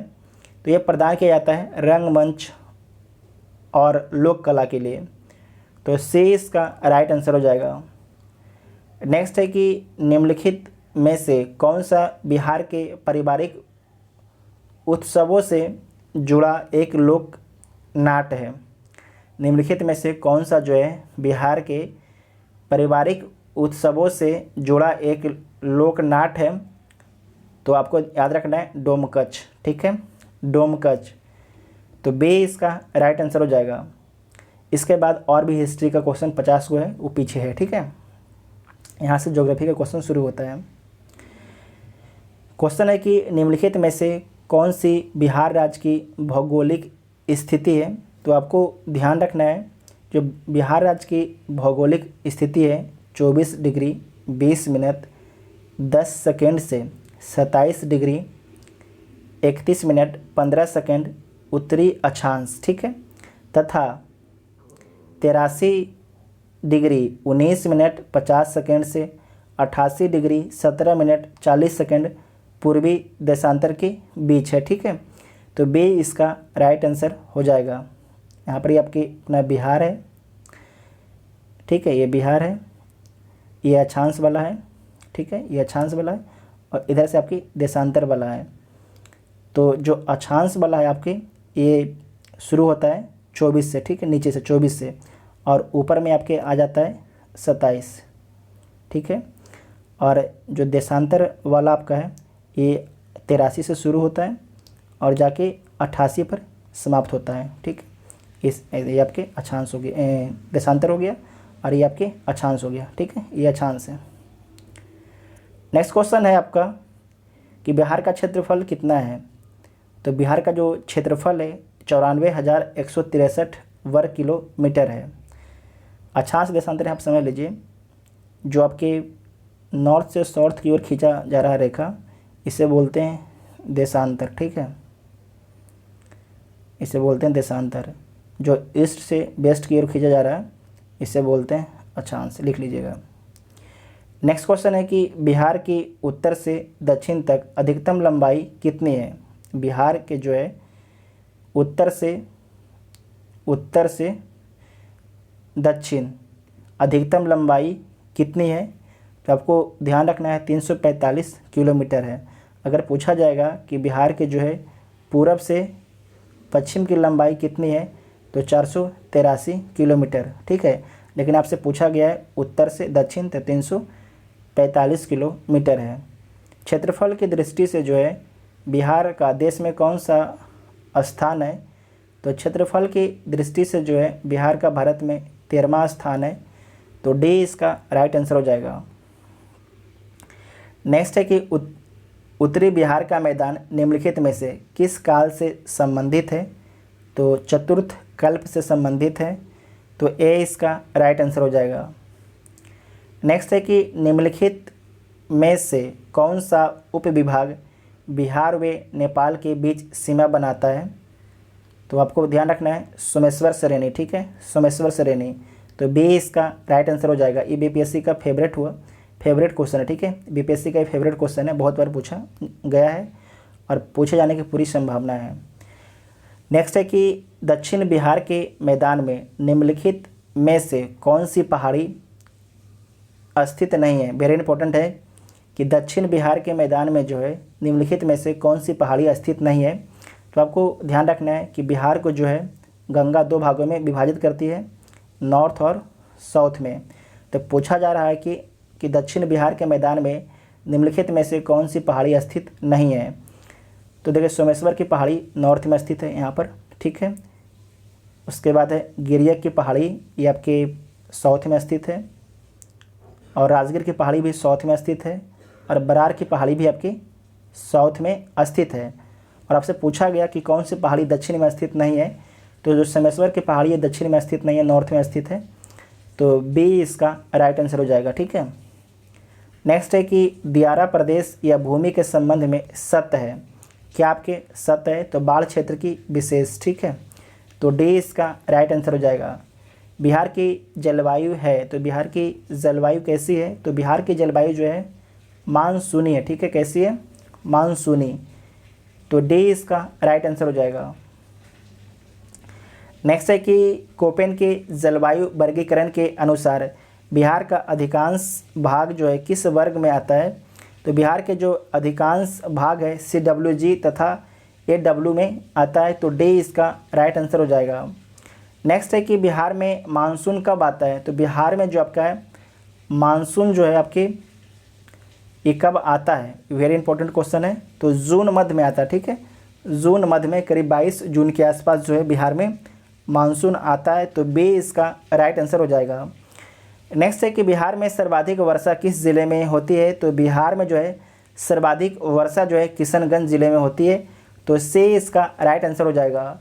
Speaker 1: तो ये प्रदान किया जाता है रंगमंच और लोक कला के लिए। तो सी इसका राइट आंसर हो जाएगा। नेक्स्ट है कि निम्नलिखित में से कौन सा बिहार के पारिवारिक उत्सवों से जुड़ा एक लोक नाट्य है। निम्नलिखित में से कौन सा जो है बिहार के पारिवारिक उत्सवों से जुड़ा एक लोक नाट्य है। तो आपको याद रखना है डोमकच, ठीक है, डोमकच। तो बी इसका राइट आंसर हो जाएगा। इसके बाद और भी हिस्ट्री का क्वेश्चन 50 को है वो पीछे है, ठीक है। यहाँ से ज्योग्राफी का क्वेश्चन शुरू होता है। क्वेश्चन है कि निम्नलिखित में से कौन सी बिहार राज्य की भौगोलिक स्थिति है। तो आपको ध्यान रखना है जो बिहार राज्य की भौगोलिक स्थिति है 24 डिग्री 20 मिनट 10 सेकेंड से 27 डिग्री 31 मिनट 15 सेकेंड उत्तरी अक्षांश, ठीक है, तथा 83 डिग्री 19 मिनट 50 सेकेंड से 88 डिग्री 17 मिनट 40 सेकेंड पूर्वी देशांतर के बीच है, ठीक है। तो बी इसका राइट आंसर हो जाएगा। यहाँ पर ये आपकी अपना बिहार है, ठीक है, ये बिहार है, ये अक्षांश वाला है, ठीक है, ये अक्षांश वाला है, और इधर से आपकी देशांतर वाला है। तो जो अक्षांश वाला है आपके ये शुरू होता है 24 से, ठीक है, नीचे से 24 से, और ऊपर में आपके आ जाता है 27, ठीक है। और जो देशांतर वाला आपका है ये 83 से शुरू होता है और जाके 88 पर समाप्त होता है, ठीक। ये आपके अक्षांश हो गया, देशांतर हो गया, और ये आपके अक्षांश हो गया, ठीक है, ये अक्षांश है। नेक्स्ट क्वेश्चन है आपका कि बिहार का क्षेत्रफल कितना है। तो बिहार का जो क्षेत्रफल है 94,163 वर्ग किलोमीटर है। अक्षांश देशांतर आप समझ लीजिए, जो आपके नॉर्थ से साउथ की ओर खींचा जा रहा है रेखा, इसे बोलते हैं देशांतर, ठीक है, इसे बोलते हैं देशांतर। जो ईस्ट से वेस्ट की ओर खींचा जा रहा है इसे बोलते हैं अक्षांश, लिख लीजिएगा। नेक्स्ट क्वेश्चन है कि बिहार की उत्तर से दक्षिण तक अधिकतम लंबाई कितनी है। बिहार के जो है उत्तर से दक्षिण अधिकतम लंबाई कितनी है, तो आपको ध्यान रखना है 345 किलोमीटर है। अगर पूछा जाएगा कि बिहार के जो है पूरब से पश्चिम की लंबाई कितनी है, तो 483 किलोमीटर, ठीक है, लेकिन आपसे पूछा गया है उत्तर से दक्षिण, तो 345 किलोमीटर है। क्षेत्रफल की दृष्टि से जो है बिहार का देश में कौन सा स्थान है, तो क्षेत्रफल की दृष्टि से जो है बिहार का भारत में 13वां स्थान है, तो डी इसका राइट आंसर हो जाएगा। नेक्स्ट है कि उत्तरी बिहार का मैदान निम्नलिखित में से किस काल से संबंधित है, तो चतुर्थ कल्प से संबंधित है, तो ए इसका राइट आंसर हो जाएगा। नेक्स्ट है कि निम्नलिखित में से कौन सा उपविभाग बिहार व नेपाल के बीच सीमा बनाता है, तो आपको ध्यान रखना है सोमेश्वर श्रेणी, ठीक है, सोमेश्वर श्रेणी, तो बी इसका राइट आंसर हो जाएगा। ये बीपीएससी का फेवरेट क्वेश्चन है, ठीक है, बीपीएससी का फेवरेट क्वेश्चन है, बहुत बार पूछा गया है और पूछे जाने की पूरी संभावना है। नेक्स्ट है कि दक्षिण बिहार के मैदान में निम्नलिखित में से कौन सी पहाड़ी स्थित नहीं है। वेरी इंपॉर्टेंट है कि दक्षिण बिहार के मैदान में जो है निम्नलिखित में से कौन सी पहाड़ी स्थित नहीं है, तो आपको ध्यान रखना है कि बिहार को जो है गंगा 2 भागों में विभाजित करती है, नॉर्थ और साउथ में। तो पूछा जा रहा है कि दक्षिण बिहार के मैदान में निम्नलिखित में से कौन सी पहाड़ी स्थित नहीं है, तो देखिए सोमेश्वर की पहाड़ी नॉर्थ में स्थित है यहाँ पर, ठीक है। उसके बाद है गिरियक की पहाड़ी, ये आपके साउथ में स्थित है, और राजगीर की पहाड़ी भी साउथ में स्थित है, और बरार की पहाड़ी भी आपकी साउथ में स्थित है। और आपसे पूछा गया कि कौन सी पहाड़ी दक्षिण में स्थित नहीं है, तो जो सोमेश्वर की पहाड़ी है दक्षिण में स्थित नहीं है, नॉर्थ में स्थित है, तो बी इसका राइट आंसर हो जाएगा, ठीक है। नेक्स्ट है कि दियारा प्रदेश या भूमि के संबंध में सत्य है, क्या आपके सत्य है, तो बाढ़ क्षेत्र की विशेष, ठीक है, तो डी इसका राइट आंसर हो जाएगा। बिहार की जलवायु है, तो बिहार की जलवायु कैसी है, तो बिहार की जलवायु जो है मानसूनी है, ठीक है, कैसी है, मानसूनी, तो डी इसका राइट आंसर हो जाएगा। नेक्स्ट है कि कोपेन के जलवायु वर्गीकरण के अनुसार बिहार का अधिकांश भाग जो है किस वर्ग में आता है, तो बिहार के जो अधिकांश भाग है CWG तथा AW में आता है, तो डी इसका राइट आंसर हो जाएगा। नेक्स्ट है कि बिहार में मानसून कब आता है, तो बिहार में जो आपका है मानसून जो है आपके ये कब आता है, वेरी इंपॉर्टेंट क्वेश्चन है, तो जून मध्य में आता है, ठीक है, जून मध्य में करीब 22 जून के आसपास जो है बिहार में मानसून आता है, तो बी इसका राइट आंसर हो जाएगा। नेक्स्ट है कि बिहार में सर्वाधिक वर्षा किस ज़िले में होती है, तो बिहार में जो है सर्वाधिक वर्षा जो है किशनगंज ज़िले में होती है, तो सी इसका राइट आंसर हो जाएगा।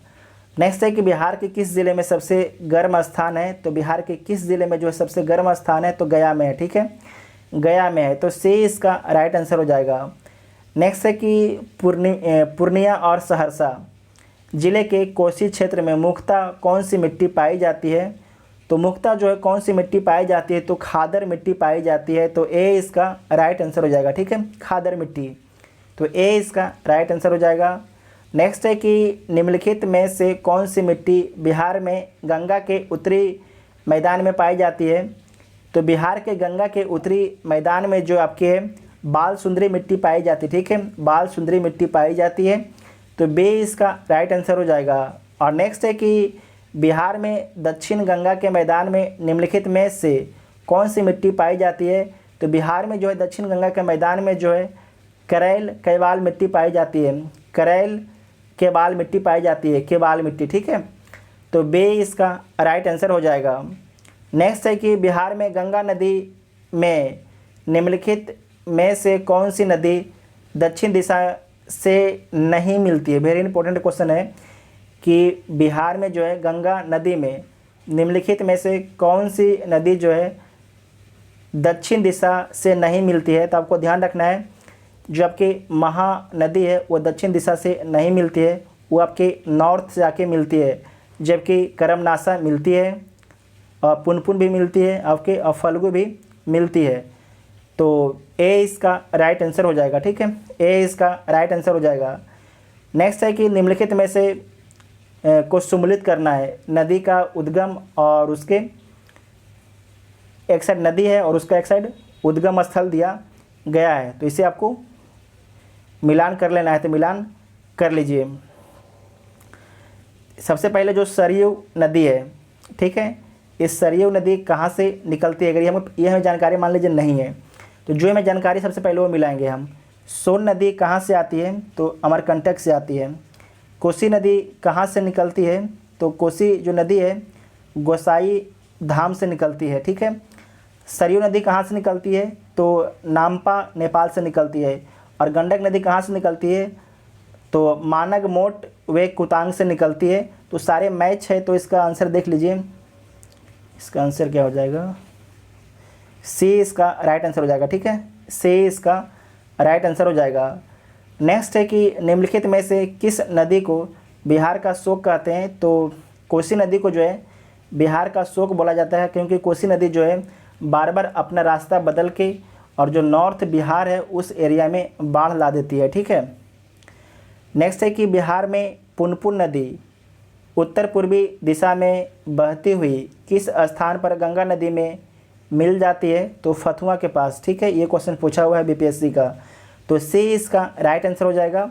Speaker 1: नेक्स्ट है कि बिहार के किस ज़िले में सबसे गर्म स्थान है, तो बिहार के किस ज़िले में जो है सबसे गर्म स्थान है, तो गया में है, ठीक है, गया में है, तो सी इसका राइट आंसर हो जाएगा। नेक्स्ट है कि पूर्णिया और सहरसा ज़िले के कोसी क्षेत्र में मुख्यतः कौन सी मिट्टी पाई जाती है, तो मुख्यतः जो है कौन सी मिट्टी पाई जाती है, तो खादर मिट्टी पाई जाती है, तो ए इसका राइट आंसर हो जाएगा, ठीक है, खादर मिट्टी, तो ए इसका राइट आंसर हो जाएगा। नेक्स्ट है कि निम्नलिखित में से कौन सी मिट्टी बिहार में गंगा के उत्तरी मैदान में पाई जाती है। तो बिहार के गंगा के उत्तरी मैदान में जो आपके बाल सुंदरी मिट्टी पाई जाती है, ठीक है, बाल सुंदरी मिट्टी पाई जाती है। तो बे इसका राइट आंसर हो जाएगा। और नेक्स्ट है कि बिहार में दक्षिण गंगा के मैदान में निम्नलिखित में से कौन सी मिट्टी पाई जाती है। तो बिहार में जो है दक्षिण गंगा के मैदान में जो है करैल कैवाल मिट्टी पाई जाती है, करैल केबाल मिट्टी पाई जाती है, केबाल मिट्टी, ठीक है। तो बे इसका राइट आंसर हो जाएगा। नेक्स्ट है कि बिहार में गंगा नदी में निम्नलिखित में से कौन सी नदी दक्षिण दिशा से नहीं मिलती है। वेरी इंपॉर्टेंट क्वेश्चन है कि बिहार में जो है गंगा नदी में निम्नलिखित में से कौन सी नदी जो है दक्षिण दिशा से नहीं मिलती है। तो आपको ध्यान रखना है जो आपकी महानदी है वो दक्षिण दिशा से नहीं मिलती है, वो आपके नॉर्थ से आके मिलती है। जबकि करमनासा मिलती है और पुनपुन भी मिलती है आपके, और फल्गु भी मिलती है। तो ए इसका राइट आंसर हो जाएगा, ठीक है, ए इसका राइट आंसर हो जाएगा। नेक्स्ट है कि निम्नलिखित में से को सम्मिलित करना है। नदी का उद्गम और उसके एक साइड नदी है और उसका एक साइड उद्गम स्थल दिया गया है, तो इसे आपको मिलान कर लेना है। तो मिलान कर लीजिए। सबसे पहले जो सरयू नदी है, ठीक है, इस सरयू नदी कहाँ से निकलती है। अगर ये हमें जानकारी मान लीजिए नहीं है तो जो हमें जानकारी सबसे पहले वो मिलाएंगे हम। सोन नदी कहाँ से आती है, तो अमरकंटक से आती है। कोसी नदी कहाँ से निकलती है, तो कोसी जो नदी है गोसाई धाम से निकलती है, ठीक है। सरयू नदी कहाँ से निकलती है, तो नामपा नेपाल से निकलती है। और गंडक नदी कहाँ से निकलती है, तो मानग मोट वे कुतांग से निकलती है। तो सारे मैच है, तो इसका आंसर देख लीजिए। इसका आंसर क्या हो जाएगा, सी इसका राइट आंसर हो जाएगा, ठीक है, सी इसका राइट आंसर हो जाएगा। नेक्स्ट है कि निम्नलिखित में से किस नदी को बिहार का शोक कहते हैं। तो कोसी नदी को जो है बिहार का शोक बोला जाता है, क्योंकि कोसी नदी जो है बार बार अपना रास्ता बदल के और जो नॉर्थ बिहार है उस एरिया में बाढ़ ला देती है, ठीक है। नेक्स्ट है कि बिहार में पुनपुन नदी उत्तर पूर्वी दिशा में बहती हुई किस स्थान पर गंगा नदी में मिल जाती है। तो फतुआ के पास, ठीक है, ये क्वेश्चन पूछा हुआ है बीपीएससी का। तो सी इसका राइट आंसर हो जाएगा।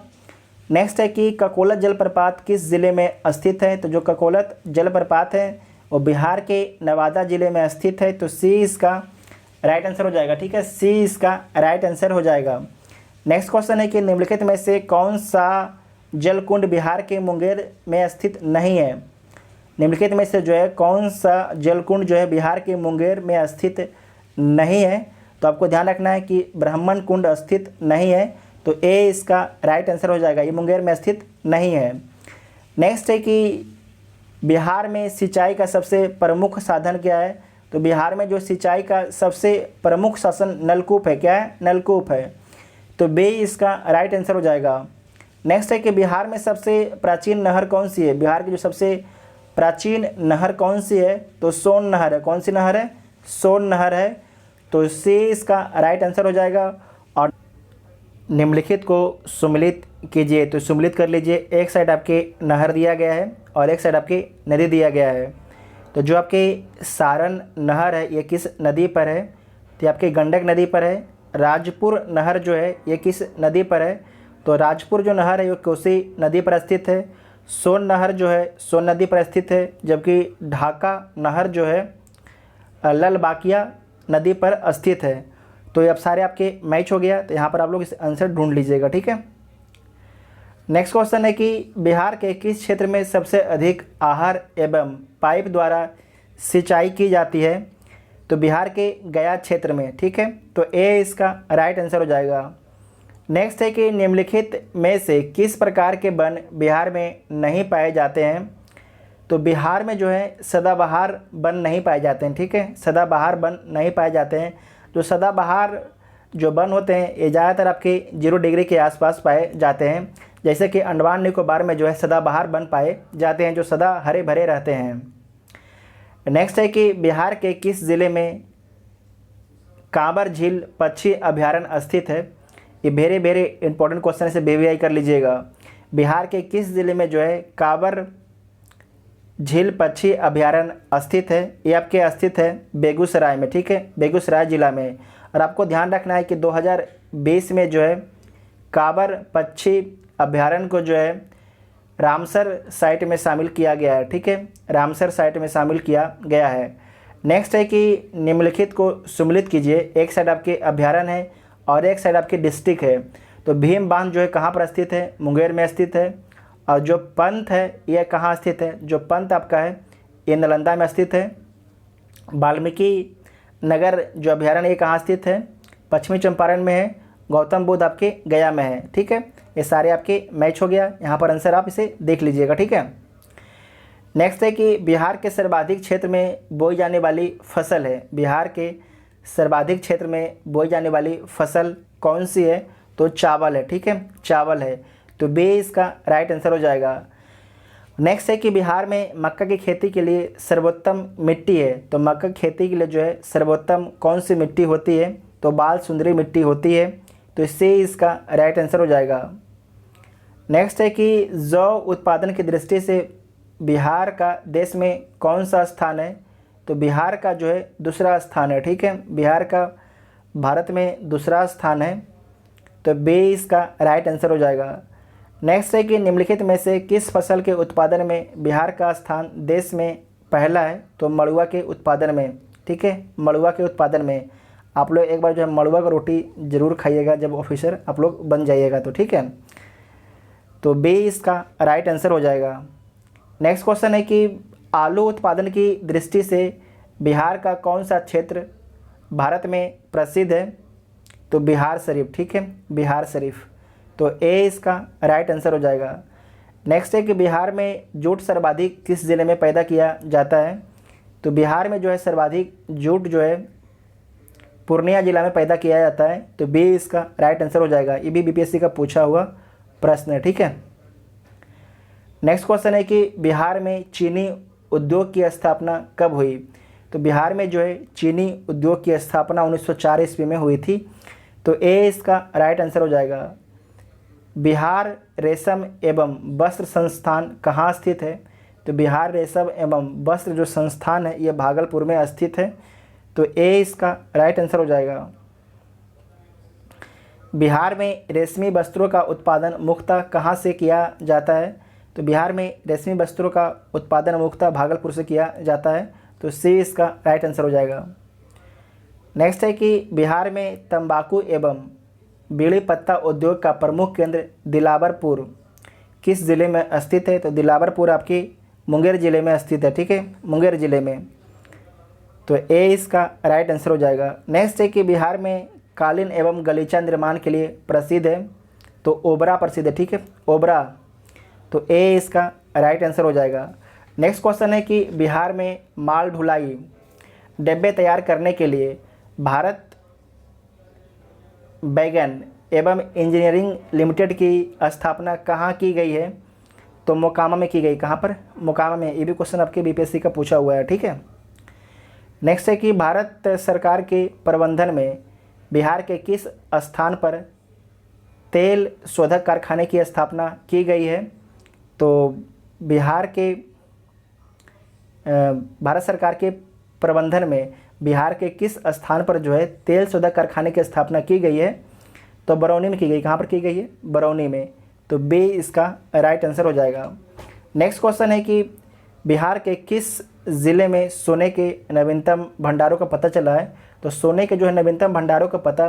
Speaker 1: नेक्स्ट है कि ककोलत जलप्रपात किस ज़िले में स्थित है। तो जो ककोलत जलप्रपात है वो बिहार के नवादा ज़िले में स्थित है। तो सी इसका राइट आंसर हो जाएगा, ठीक है, सी इसका राइट आंसर हो जाएगा। नेक्स्ट क्वेश्चन है कि निम्नलिखित में से कौन सा जलकुंड बिहार के मुंगेर में स्थित नहीं है। निम्नलिखित में से जो है कौन सा जलकुंड जो है बिहार के मुंगेर में स्थित नहीं है। तो आपको ध्यान रखना है कि ब्राह्मण कुंड स्थित नहीं है। तो ए इसका राइट आंसर हो जाएगा, ये मुंगेर में स्थित नहीं है। नेक्स्ट है कि बिहार में सिंचाई का सबसे प्रमुख साधन क्या है। तो बिहार में जो सिंचाई का सबसे प्रमुख साधन नलकूप है, क्या है, नलकूप है। तो बे इसका राइट आंसर हो जाएगा। नेक्स्ट है कि बिहार में सबसे प्राचीन नहर कौन सी है। बिहार की जो सबसे प्राचीन नहर कौन सी है, तो सोन नहर है। कौन सी नहर है, सोन नहर है। तो सी इसका राइट आंसर हो जाएगा। और निम्नलिखित को सम्मिलित कीजिए। तो सम्मिलित कर लीजिए, एक साइड आपके नहर दिया गया है और एक साइड आपकी नदी दिया गया है। तो जो आपकी सारण नहर है ये किस नदी पर है, तो आपकी गंडक नदी पर है। राजपुर नहर जो है ये किस नदी पर है, तो राजपुर जो नहर है वो कोसी नदी पर स्थित है। सोन नहर जो है सोन नदी पर स्थित है। जबकि ढाका नहर जो है ललबाकिया नदी पर स्थित है। तो ये अब सारे आपके मैच हो गया। तो यहाँ पर आप लोग इस आंसर ढूंढ लीजिएगा, ठीक है। नेक्स्ट क्वेश्चन है कि बिहार के किस क्षेत्र में सबसे अधिक आहर एवं पाइप द्वारा सिंचाई की जाती है। तो बिहार के गया क्षेत्र में, ठीक है। तो ए इसका राइट आंसर हो जाएगा। नेक्स्ट है कि निम्नलिखित में से किस प्रकार के वन बिहार में नहीं पाए जाते हैं। तो बिहार में जो है सदाबहार वन नहीं पाए जाते हैं, ठीक है, सदाबहार वन नहीं पाए जाते हैं। जो सदाबहार जो वन होते हैं ये ज़्यादातर आपके 0 डिग्री के आसपास पाए जाते हैं। जैसे कि अंडमान निकोबार में जो है सदाबहार वन पाए जाते हैं जो सदा हरे भरे रहते हैं। नेक्स्ट है कि बिहार के किस ज़िले में कांवर झील पक्षी अभयारण्य स्थित है। ये वेरी इंपॉर्टेंट क्वेश्चन है, इसे BVI कर लीजिएगा। बिहार के किस ज़िले में जो है कांवर झील पक्षी अभयारण्य स्थित है? ये आपके स्थित है बेगूसराय में, ठीक है, बेगूसराय जिला में। और आपको ध्यान रखना है कि 2020 में जो है कांवर पक्षी अभयारण्य को जो है रामसर साइट में शामिल किया गया है, ठीक है, रामसर साइट में शामिल किया गया है। नेक्स्ट है कि निम्नलिखित को सम्मिलित कीजिए। एक साइड आपके अभयारण्य है और एक साइड आपकी डिस्ट्रिक्ट है। तो भीम बांध जो है कहाँ पर स्थित है? मुंगेर में स्थित है। और जो पंत है यह कहाँ स्थित है? जो पंत आपका है ये नालंदा में स्थित है। वाल्मीकि नगर जो अभयारण्य ये कहाँ स्थित है? पश्चिमी चंपारण में है। गौतम बुद्ध आपके गया में है, ठीक है। ये सारे आपके मैच हो गया, यहाँ पर आंसर आप इसे देख लीजिएगा, ठीक है। नेक्स्ट है कि बिहार के सर्वाधिक क्षेत्र में बोई जाने वाली फसल है। बिहार के सर्वाधिक क्षेत्र में बोई जाने वाली फसल कौन सी है? तो चावल है, ठीक है, चावल है। तो बी इसका राइट आंसर हो जाएगा। नेक्स्ट है कि बिहार में मक्का की खेती के लिए सर्वोत्तम मिट्टी है। तो मक्का की खेती के लिए जो है सर्वोत्तम कौन सी मिट्टी होती है? तो बाल सुंदरी मिट्टी होती है। तो इससे इसका राइट आंसर हो जाएगा। नेक्स्ट है कि जौ उत्पादन की दृष्टि से बिहार का देश में कौन सा स्थान है? तो बिहार का जो है दूसरा स्थान है, ठीक है, बिहार का भारत में दूसरा स्थान है। तो बी इसका राइट आंसर हो जाएगा। नेक्स्ट है कि निम्नलिखित में से किस फसल के उत्पादन में बिहार का स्थान देश में पहला है? तो मड़ुआ के उत्पादन में, ठीक है, मड़ुआ के उत्पादन में। आप लोग एक बार जो है मड़ुआ का रोटी ज़रूर खाइएगा जब ऑफिसर आप लोग बन जाइएगा, तो ठीक है। तो बी इसका राइट आंसर हो जाएगा। नेक्स्ट क्वेश्चन है कि आलू उत्पादन की दृष्टि से बिहार का कौन सा क्षेत्र भारत में प्रसिद्ध है? तो बिहार शरीफ, ठीक है, बिहार शरीफ। तो ए इसका राइट आंसर हो जाएगा। नेक्स्ट है कि बिहार में जूट सर्वाधिक किस ज़िले में पैदा किया जाता है? तो बिहार में जो है सर्वाधिक जूट जो है पूर्णिया जिला में पैदा किया जाता है। तो बी इसका राइट आंसर हो जाएगा। ये भी बीपीएससी का पूछा हुआ प्रश्न है, ठीक है। नेक्स्ट क्वेश्चन है कि बिहार में चीनी उद्योग की स्थापना कब हुई? तो बिहार में जो है चीनी उद्योग की स्थापना 1904 ईस्वी में हुई थी। तो ए इसका राइट आंसर हो जाएगा। बिहार रेशम एवं वस्त्र संस्थान कहाँ स्थित है? तो बिहार रेशम एवं वस्त्र जो संस्थान है ये भागलपुर में स्थित है। तो ए इसका राइट आंसर हो जाएगा। बिहार में रेशमी वस्त्रों का उत्पादन मुख्यतः कहाँ से किया जाता है? तो बिहार में रेशमी वस्त्रों का उत्पादन मुख्यतः भागलपुर से किया जाता है। तो सी इसका राइट आंसर हो जाएगा। नेक्स्ट है कि बिहार में तंबाकू एवं बीड़ी पत्ता उद्योग का प्रमुख केंद्र दिलावरपुर किस ज़िले में स्थित है? तो दिलावरपुर आपकी मुंगेर ज़िले में स्थित है, ठीक है, मुंगेर ज़िले में। तो ए इसका राइट आंसर हो जाएगा। नेक्स्ट है कि बिहार में कालीन एवं गलीचा निर्माण के लिए प्रसिद्ध है। तो ओबरा प्रसिद्ध है, ठीक है, ओबरा। तो ए इसका राइट आंसर हो जाएगा। नेक्स्ट क्वेश्चन है कि बिहार में माल ढुलाई डिब्बे तैयार करने के लिए भारत बैगन एवं इंजीनियरिंग लिमिटेड की स्थापना कहाँ की गई है? तो मोकामा में की गई। कहाँ पर? मोकामा में। ये भी क्वेश्चन आपके बीपीएससी का पूछा हुआ है, ठीक है। नेक्स्ट है कि भारत सरकार के प्रबंधन में बिहार के किस स्थान पर तेल शोधक कारखाने की स्थापना की गई है? तो बिहार के भारत सरकार के प्रबंधन में बिहार के किस स्थान पर जो है तेल शोधक कारखाने की स्थापना की गई है? तो बरौनी में की गई। कहाँ पर की गई है? बरौनी में। तो बी इसका राइट आंसर हो जाएगा। नेक्स्ट क्वेश्चन है कि बिहार के किस ज़िले में सोने के नवीनतम भंडारों का पता चला है? तो सोने के जो है नवीनतम भंडारों का पता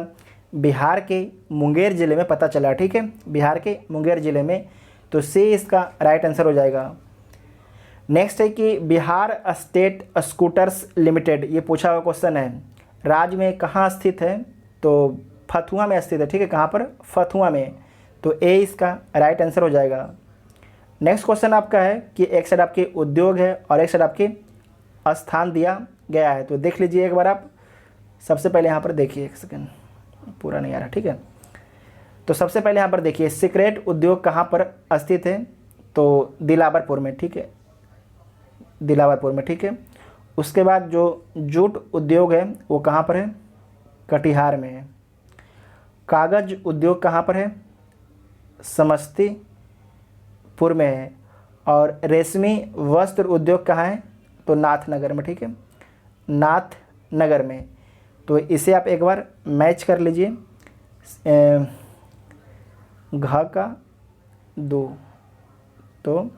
Speaker 1: बिहार के मुंगेर ज़िले में पता चला, ठीक है, बिहार के मुंगेर ज़िले में। तो सी इसका राइट आंसर हो जाएगा। नेक्स्ट है कि बिहार स्टेट स्कूटर्स लिमिटेड, ये पूछा हुआ क्वेश्चन है, राज्य में कहाँ स्थित है? तो फतुहा में स्थित है, ठीक है, कहाँ पर? फतुहा में। तो ए इसका राइट आंसर हो जाएगा। नेक्स्ट क्वेश्चन आपका है कि एक साइड आपके उद्योग है और एक साइड आपके स्थान दिया गया है। तो देख लीजिए एक बार आप। सबसे पहले यहाँ पर देखिए, एक सेकेंड, पूरा नहीं आ रहा, ठीक है। तो सबसे पहले यहाँ पर देखिए सिगरेट उद्योग कहाँ पर स्थित है? तो दिलावरपुर में, ठीक है, दिलावरपुर में, ठीक है। उसके बाद जो जूट उद्योग है वो कहाँ पर है? कटिहार में है। कागज़ उद्योग कहाँ पर है? पूर्व में है। और रेशमी वस्त्र उद्योग कहाँ है? तो नाथनगर में, ठीक है, नाथनगर में। तो इसे आप एक बार मैच कर लीजिए, घ का 2, तो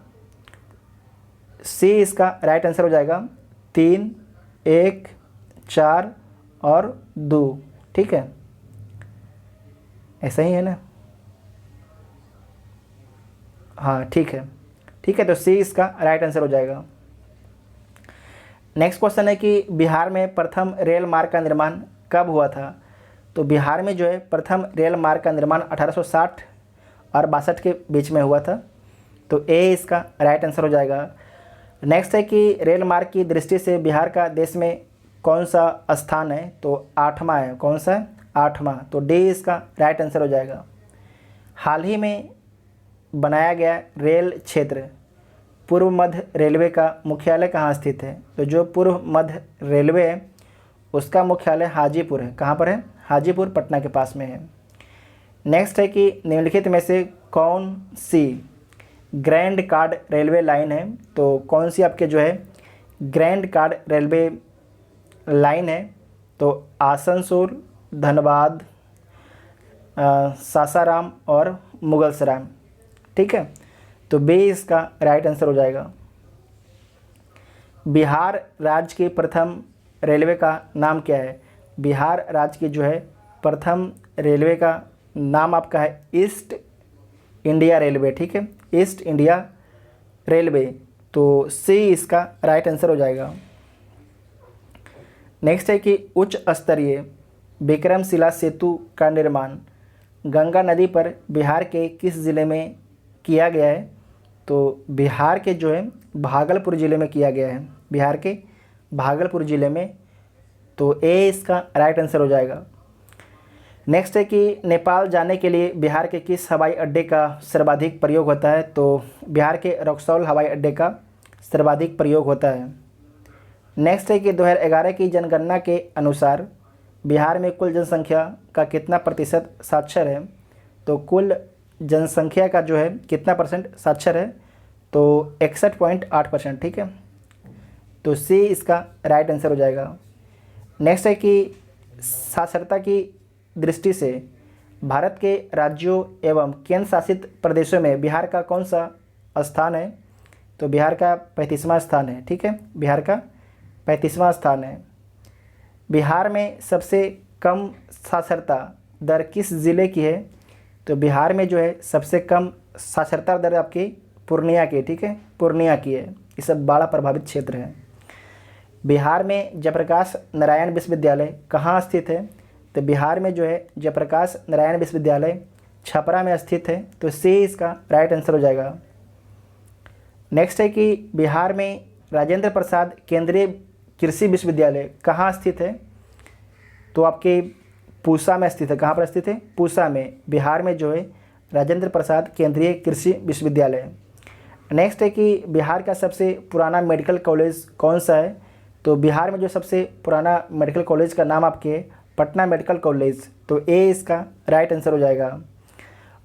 Speaker 1: सी इसका राइट आंसर हो जाएगा। 3, 1, 4 और 2, ठीक है, ऐसा ही है ना? हाँ ठीक है, ठीक है, तो सी इसका राइट आंसर हो जाएगा। नेक्स्ट क्वेश्चन है कि बिहार में प्रथम रेल मार्ग का निर्माण कब हुआ था? तो बिहार में जो है प्रथम रेल मार्ग का निर्माण 1860 और 62 के बीच में हुआ था। तो ए इसका राइट आंसर हो जाएगा। नेक्स्ट है कि रेल मार्ग की दृष्टि से बिहार का देश में कौन सा स्थान है? तो 8वां है। कौन सा है? 8वां। तो डी इसका राइट आंसर हो जाएगा। हाल ही में बनाया गया रेल क्षेत्र पूर्व मध्य रेलवे का मुख्यालय कहाँ स्थित है? तो जो पूर्व मध्य रेलवे है उसका मुख्यालय हाजीपुर है। कहाँ पर है? हाजीपुर, पटना के पास में है। नेक्स्ट है कि निम्नलिखित में से कौन सी ग्रैंड कार्ड रेलवे लाइन है? तो कौन सी आपके जो है ग्रैंड कार्ड रेलवे लाइन है? तो आसनसोल, धनबाद, सासाराम और मुगलसराय, ठीक है। तो बी इसका राइट आंसर हो जाएगा। बिहार राज्य के प्रथम रेलवे का नाम क्या है? बिहार राज्य की जो है प्रथम रेलवे का नाम आपका है ईस्ट इंडिया रेलवे, ठीक है, ईस्ट इंडिया रेलवे। तो सी इसका राइट आंसर हो जाएगा। नेक्स्ट है कि उच्च स्तरीय विक्रमशिला सेतु का निर्माण गंगा नदी पर बिहार के किस ज़िले में किया गया है? तो बिहार के जो है भागलपुर ज़िले में किया गया है, बिहार के भागलपुर ज़िले में। तो ए इसका राइट आंसर हो जाएगा। नेक्स्ट है कि नेपाल जाने के लिए बिहार के किस हवाई अड्डे का सर्वाधिक प्रयोग होता है? तो बिहार के रक्सौल हवाई अड्डे का सर्वाधिक प्रयोग होता है। नेक्स्ट है कि 2011 की जनगणना के अनुसार बिहार में कुल जनसंख्या का कितना प्रतिशत साक्षर है? तो कुल जनसंख्या का जो है कितना परसेंट साक्षर है? तो 61.8%, ठीक है। तो सी इसका राइट आंसर हो जाएगा। नेक्स्ट है कि साक्षरता की दृष्टि से भारत के राज्यों एवं केंद्र शासित प्रदेशों में बिहार का कौन सा स्थान है? तो बिहार का 35वां स्थान है, ठीक है, बिहार का 35वां स्थान है। बिहार में सबसे कम साक्षरता दर किस ज़िले की है? तो बिहार में जो है सबसे कम साक्षरता दर आपकी पूर्णिया की, ठीक है, पूर्णिया की है। ये सब बाढ़ प्रभावित क्षेत्र है। बिहार में जयप्रकाश नारायण विश्वविद्यालय कहाँ स्थित है? तो बिहार में जो है जयप्रकाश नारायण विश्वविद्यालय छपरा में स्थित है। तो सी इसका राइट आंसर हो जाएगा। नेक्स्ट है कि बिहार में राजेंद्र प्रसाद केंद्रीय कृषि विश्वविद्यालय कहाँ स्थित है? तो आपके पूसा में स्थित है। कहाँ पर स्थित है? पूसा में। बिहार में जो है राजेंद्र प्रसाद केंद्रीय कृषि विश्वविद्यालय। नेक्स्ट है कि बिहार का सबसे पुराना मेडिकल कॉलेज कौन सा है? तो बिहार में जो सबसे पुराना मेडिकल कॉलेज का नाम आपके पटना मेडिकल कॉलेज। तो ए इसका राइट आंसर हो जाएगा।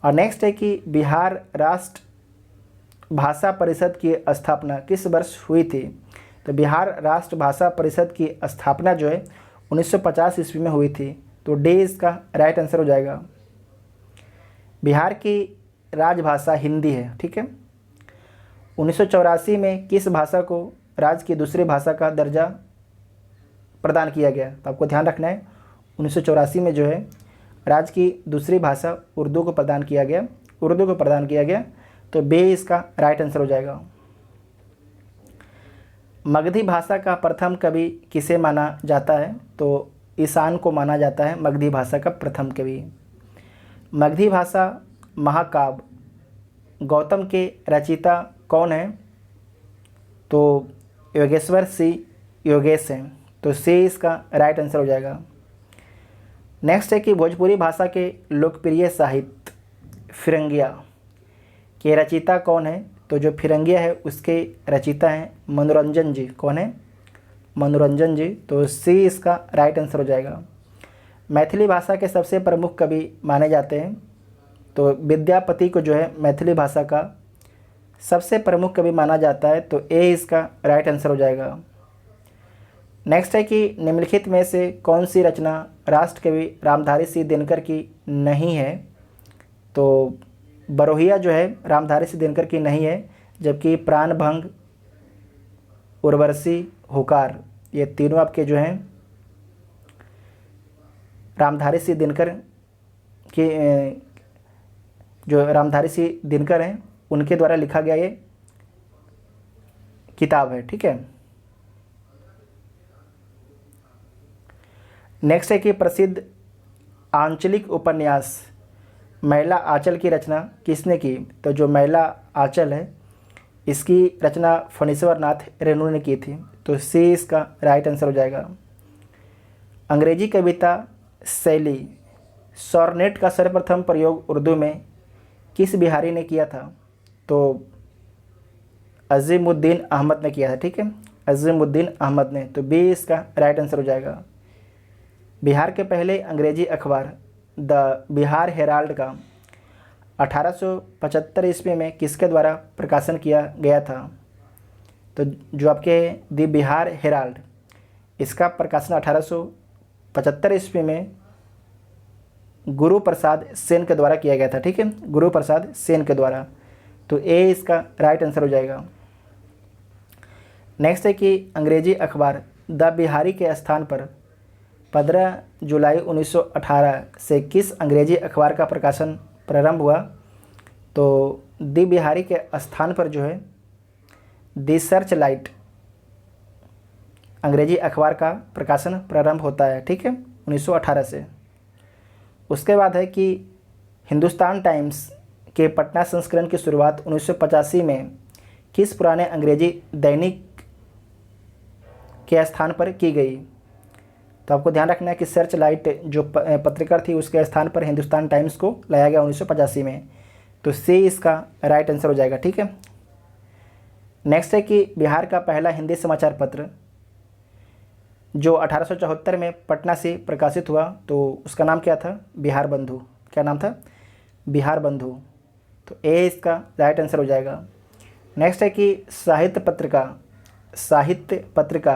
Speaker 1: और नेक्स्ट है कि बिहार राष्ट्र भाषा परिषद की स्थापना किस वर्ष हुई थी? तो बिहार राष्ट्र भाषा परिषद की स्थापना जो है 1950 ईस्वी में हुई थी। तो डी इसका राइट आंसर हो जाएगा। बिहार की राजभाषा हिंदी है, ठीक है। 1984 में किस भाषा को राज्य की दूसरी भाषा का दर्जा प्रदान किया गया? तो आपको ध्यान रखना है 1984 में जो है राज्य की दूसरी भाषा उर्दू को प्रदान किया गया, उर्दू को प्रदान किया गया। तो बी इसका राइट आंसर हो जाएगा। मगधी भाषा का प्रथम कवि किसे माना जाता है? तो ईशान को माना जाता है मगधी भाषा का प्रथम कवि। मगधी भाषा महाकाव्य गौतम के रचयिता कौन है? तो योगेश्वर सी योगेश हैं। तो सी इसका राइट आंसर हो जाएगा। नेक्स्ट है कि भोजपुरी भाषा के लोकप्रिय साहित्य फिरंगिया के रचयिता कौन है? तो जो फिरंगिया है उसके रचयिता हैं मनोरंजन जी। कौन है? मनोरंजन जी। तो सी इसका राइट आंसर हो जाएगा। मैथिली भाषा के सबसे प्रमुख कवि माने जाते हैं। तो विद्यापति को जो है मैथिली भाषा का सबसे प्रमुख कवि माना जाता है, तो ए इसका राइट आंसर हो जाएगा। नेक्स्ट है कि निम्नलिखित में से कौन सी रचना राष्ट्रकवि रामधारी सिंह दिनकर की नहीं है। तो बरोहिया जो है रामधारी सिंह दिनकर की नहीं है, जबकि प्राणभंग, उर्वशी, हुकार, ये तीनों आपके जो हैं रामधारी सिंह दिनकर के जो रामधारी सिंह दिनकर हैं उनके द्वारा लिखा गया ये किताब है। ठीक है। नेक्स्ट है कि प्रसिद्ध आंचलिक उपन्यास मैला आंचल की रचना किसने की। तो जो मैला आंचल है इसकी रचना फणीश्वर नाथ रेणु ने की थी। तो सी इसका राइट आंसर हो जाएगा। अंग्रेजी कविता शैली सॉर्नेट का सर्वप्रथम प्रयोग उर्दू में किस बिहारी ने किया था। तो अजीमुद्दीन अहमद ने किया था। ठीक है, अजीमुद्दीन अहमद ने। तो बी इसका राइट आंसर हो जाएगा। बिहार के पहले अंग्रेजी अखबार द बिहार हेराल्ड का 1875 ईस्वी में किसके द्वारा प्रकाशन किया गया था। तो जो आपके द बिहार हेराल्ड, इसका प्रकाशन 1875 ईस्वी में गुरु प्रसाद सेन के द्वारा किया गया था। ठीक है, गुरु प्रसाद सेन के द्वारा। तो ए इसका राइट आंसर हो जाएगा। नेक्स्ट है कि अंग्रेजी अखबार द बिहारी के स्थान पर 15 जुलाई 1918 से किस अंग्रेजी अखबार का प्रकाशन प्रारंभ हुआ। तो द बिहारी के स्थान पर जो है द सर्च लाइट अंग्रेजी अखबार का प्रकाशन प्रारंभ होता है। ठीक है, 1918 से। उसके बाद है कि हिंदुस्तान टाइम्स के पटना संस्करण की शुरुआत 1985 में किस पुराने अंग्रेजी दैनिक के स्थान पर की गई। तो आपको ध्यान रखना है कि सर्च लाइट जो पत्रिका थी उसके स्थान पर हिंदुस्तान टाइम्स को लाया गया 1985 में। तो सी इसका राइट आंसर हो जाएगा। ठीक है। नेक्स्ट है कि बिहार का पहला हिंदी समाचार पत्र जो 1874 में पटना से प्रकाशित हुआ, तो उसका नाम क्या था। बिहार बंधु। क्या नाम था। बिहार बंधु। तो ए इसका राइट आंसर हो जाएगा। नेक्स्ट है कि साहित्य पत्रिका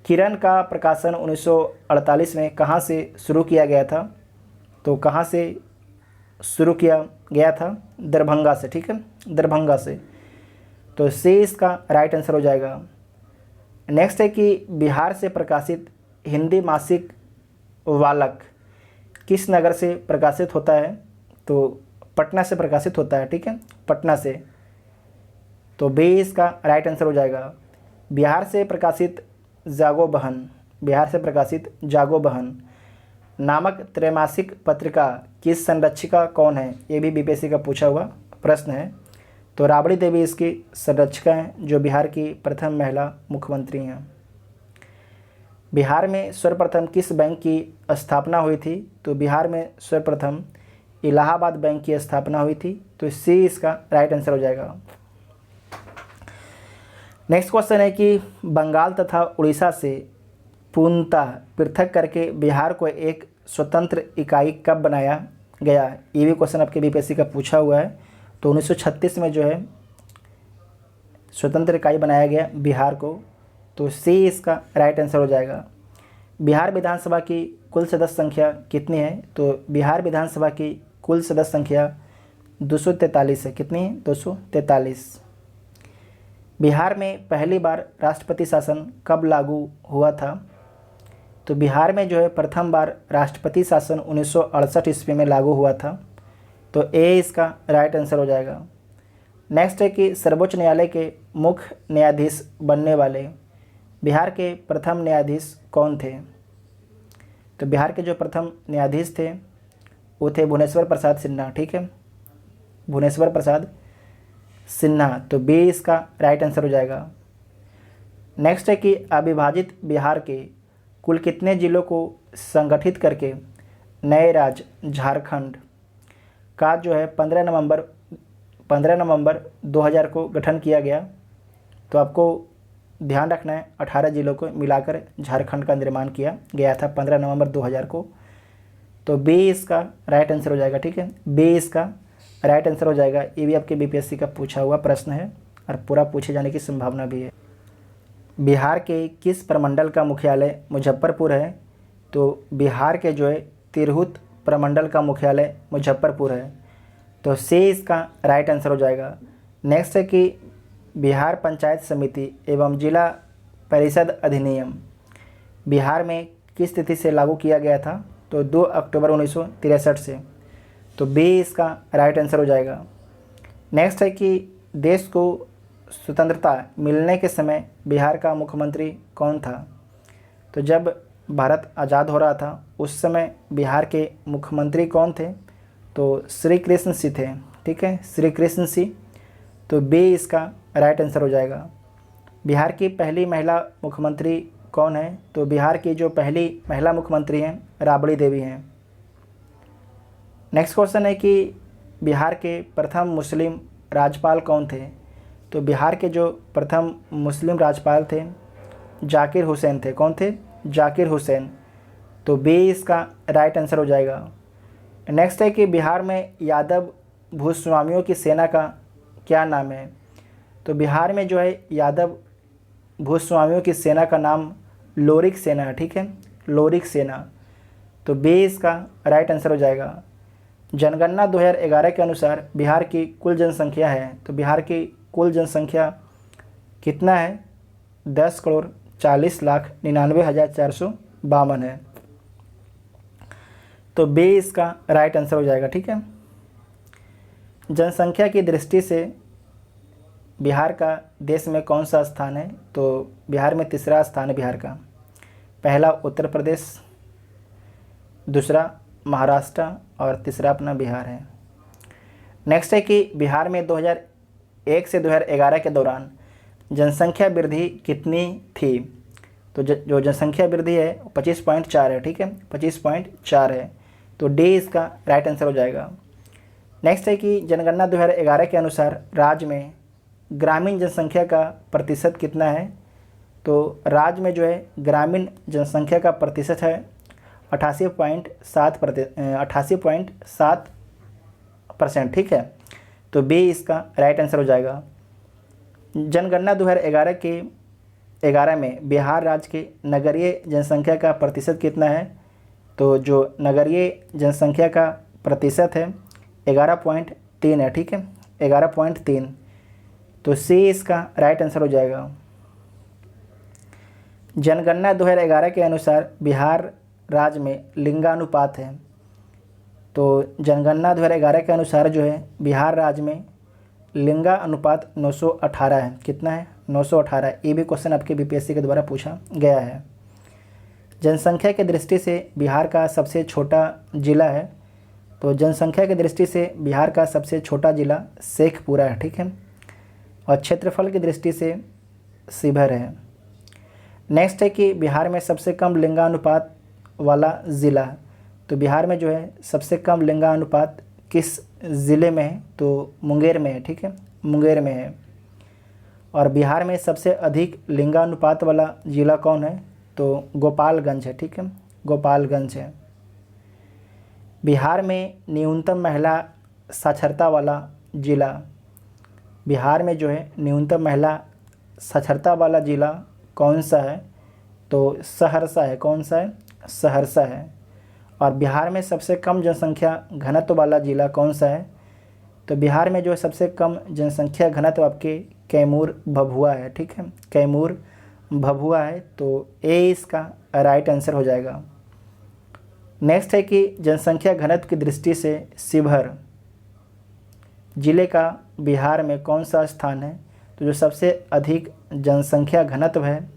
Speaker 1: किरण का प्रकाशन 1948 में कहाँ से शुरू किया गया था। तो कहाँ से शुरू किया गया था। दरभंगा से। ठीक है, दरभंगा से। तो सी इसका राइट आंसर हो जाएगा। नेक्स्ट है कि बिहार से प्रकाशित हिंदी मासिक वालक किस नगर से प्रकाशित होता है। तो पटना से प्रकाशित होता है। ठीक है, पटना से। तो बी इसका राइट आंसर हो जाएगा। बिहार से प्रकाशित जागो बहन नामक त्रैमासिक पत्रिका की संरक्षिका कौन है। ये भी बीपीएससी का पूछा हुआ प्रश्न है। तो राबड़ी देवी इसकी संरक्षिका हैं, जो बिहार की प्रथम महिला मुख्यमंत्री हैं। बिहार में सर्वप्रथम किस बैंक की स्थापना हुई थी। तो बिहार में सर्वप्रथम इलाहाबाद बैंक की स्थापना हुई थी। तो सी इसका राइट आंसर हो जाएगा। नेक्स्ट क्वेश्चन है कि बंगाल तथा उड़ीसा से पूर्णतः पृथक करके बिहार को एक स्वतंत्र इकाई कब बनाया गया। ये भी क्वेश्चन आपके बीपीएससी का पूछा हुआ है। तो 1936 में जो है स्वतंत्र इकाई बनाया गया बिहार को। तो सी इसका राइट आंसर हो जाएगा। बिहार विधानसभा की कुल सदस्य संख्या कितनी है। तो बिहार विधानसभा की कुल सदस्य संख्या 243 है। कितनी है। 243। बिहार में पहली बार राष्ट्रपति शासन कब लागू हुआ था। तो बिहार में जो है प्रथम बार राष्ट्रपति शासन 1968 ईस्वी में लागू हुआ था। तो ए इसका राइट आंसर हो जाएगा। नेक्स्ट है कि सर्वोच्च न्यायालय के मुख्य न्यायाधीश बनने वाले बिहार के प्रथम न्यायाधीश कौन थे। तो बिहार के जो प्रथम न्यायाधीश थे वो थे भुवनेश्वर प्रसाद सिन्हा। ठीक है, भुवनेश्वर प्रसाद सिन्हा। तो बी इसका राइट आंसर हो जाएगा। नेक्स्ट है कि अविभाजित बिहार के कुल कितने जिलों को संगठित करके नए राज्य झारखंड का जो है 15 नवंबर 2000 को गठन किया गया। तो आपको ध्यान रखना है 18 जिलों को मिलाकर झारखंड का निर्माण किया गया था 15 नवंबर 2000 को। तो बी इसका राइट आंसर हो जाएगा। ठीक है, बी इसका राइट आंसर हो जाएगा। ये भी आपके बीपीएससी का पूछा हुआ प्रश्न है और पूरा पूछे जाने की संभावना भी है। बिहार के किस प्रमंडल का मुख्यालय मुजफ्फरपुर है? तो बिहार के जो है तिरहुत प्रमंडल का मुख्यालय मुजफ्फरपुर है। तो सी इसका राइट आंसर हो जाएगा। नेक्स्ट है कि बिहार पंचायत समिति एवं जिला परिषद अधिनियम बिहार में किस तिथि से लागू किया गया था? तो 2 अक्टूबर 1963 से। तो बी इसका राइट आंसर हो जाएगा। नेक्स्ट है कि देश को स्वतंत्रता मिलने के समय बिहार का मुख्यमंत्री कौन था? तो जब भारत आज़ाद हो रहा था उस समय बिहार के मुख्यमंत्री कौन थे? तो श्री कृष्ण सिंह थे। ठीक है, श्री कृष्ण सिंह। तो बी इसका राइट आंसर हो जाएगा। बिहार की पहली महिला मुख्यमंत्री कौन है? तो बिहार की जो पहली महिला मुख्यमंत्री हैं राबड़ी देवी हैं। नेक्स्ट क्वेश्चन है कि बिहार के प्रथम मुस्लिम राज्यपाल कौन थे? तो बिहार के जो प्रथम मुस्लिम राज्यपाल थे जाकिर हुसैन थे। कौन थे? जाकिर हुसैन। तो बी इसका राइट आंसर हो जाएगा। नेक्स्ट है कि बिहार में यादव भूस्वामियों की सेना का क्या नाम है? तो बिहार में जो है यादव भूस्वामियों की सेना का नाम लोरिक सेना है। ठीक है, लोरिक सेना। तो बी इसका राइट आंसर हो जाएगा। जनगणना 2011 के अनुसार बिहार की कुल जनसंख्या है, तो बिहार की कुल जनसंख्या कितना है? 10,40,99,452 है। तो बी इसका राइट आंसर हो जाएगा। ठीक है, जनसंख्या की दृष्टि से बिहार का देश में कौन सा स्थान है? तो बिहार में तीसरा स्थान है बिहार का। पहला उत्तर प्रदेश, दूसरा महाराष्ट्र और तीसरा अपना बिहार है। नेक्स्ट है कि बिहार में 2001 से 2011 के दौरान जनसंख्या वृद्धि कितनी थी? तो जो जनसंख्या वृद्धि है 25.4 है। ठीक है, 25.4 है। तो डी इसका राइट आंसर हो जाएगा। नेक्स्ट है कि जनगणना 2011 के अनुसार राज्य में ग्रामीण जनसंख्या का प्रतिशत कितना है? तो राज्य में जो है ग्रामीण जनसंख्या का प्रतिशत है 88.7%। ठीक है, तो बी इसका राइट आंसर हो जाएगा। जनगणना 2011 में बिहार राज्य के नगरीय जनसंख्या का प्रतिशत कितना है? तो जो नगरीय जनसंख्या का प्रतिशत है 11.3 है। ठीक है, 11.3। तो सी इसका राइट आंसर हो जाएगा। जनगणना 2011 के अनुसार बिहार राज्य में लिंगानुपात है। तो जनगणना 2011 के अनुसार जो है बिहार राज्य में लिंगा अनुपात 918 है। कितना है? 918। ये भी क्वेश्चन आपके बीपीएससी के द्वारा पूछा गया है। जनसंख्या की दृष्टि से बिहार का सबसे छोटा जिला है। तो जनसंख्या की दृष्टि से बिहार का सबसे छोटा जिला शेखपुरा है। ठीक है, और क्षेत्रफल की दृष्टि से शिवहर है। नेक्स्ट है कि बिहार में सबसे कम लिंगानुपात वाला ज़िला। तो बिहार में जो है सबसे कम लिंगानुपात किस ज़िले में है? तो मुंगेर में है। ठीक है, मुंगेर में है। और बिहार में सबसे अधिक लिंगानुपात वाला ज़िला कौन है? तो गोपालगंज है। ठीक है, गोपालगंज है। बिहार में न्यूनतम महिला साक्षरता वाला ज़िला। बिहार में जो है न्यूनतम महिला साक्षरता वाला ज़िला कौन सा है? तो सहरसा है। कौन सा है? सहरसा है। और बिहार में सबसे कम जनसंख्या घनत्व वाला ज़िला कौन सा है? तो बिहार में जो है सबसे कम जनसंख्या घनत्व आपके कैमूर भभुआ है। ठीक है, कैमूर भभुआ है। तो ए इसका राइट आंसर हो जाएगा। नेक्स्ट है कि जनसंख्या घनत्व की दृष्टि से शिवहर जिले का बिहार में कौन सा स्थान है? तो जो सबसे अधिक जनसंख्या घनत्व है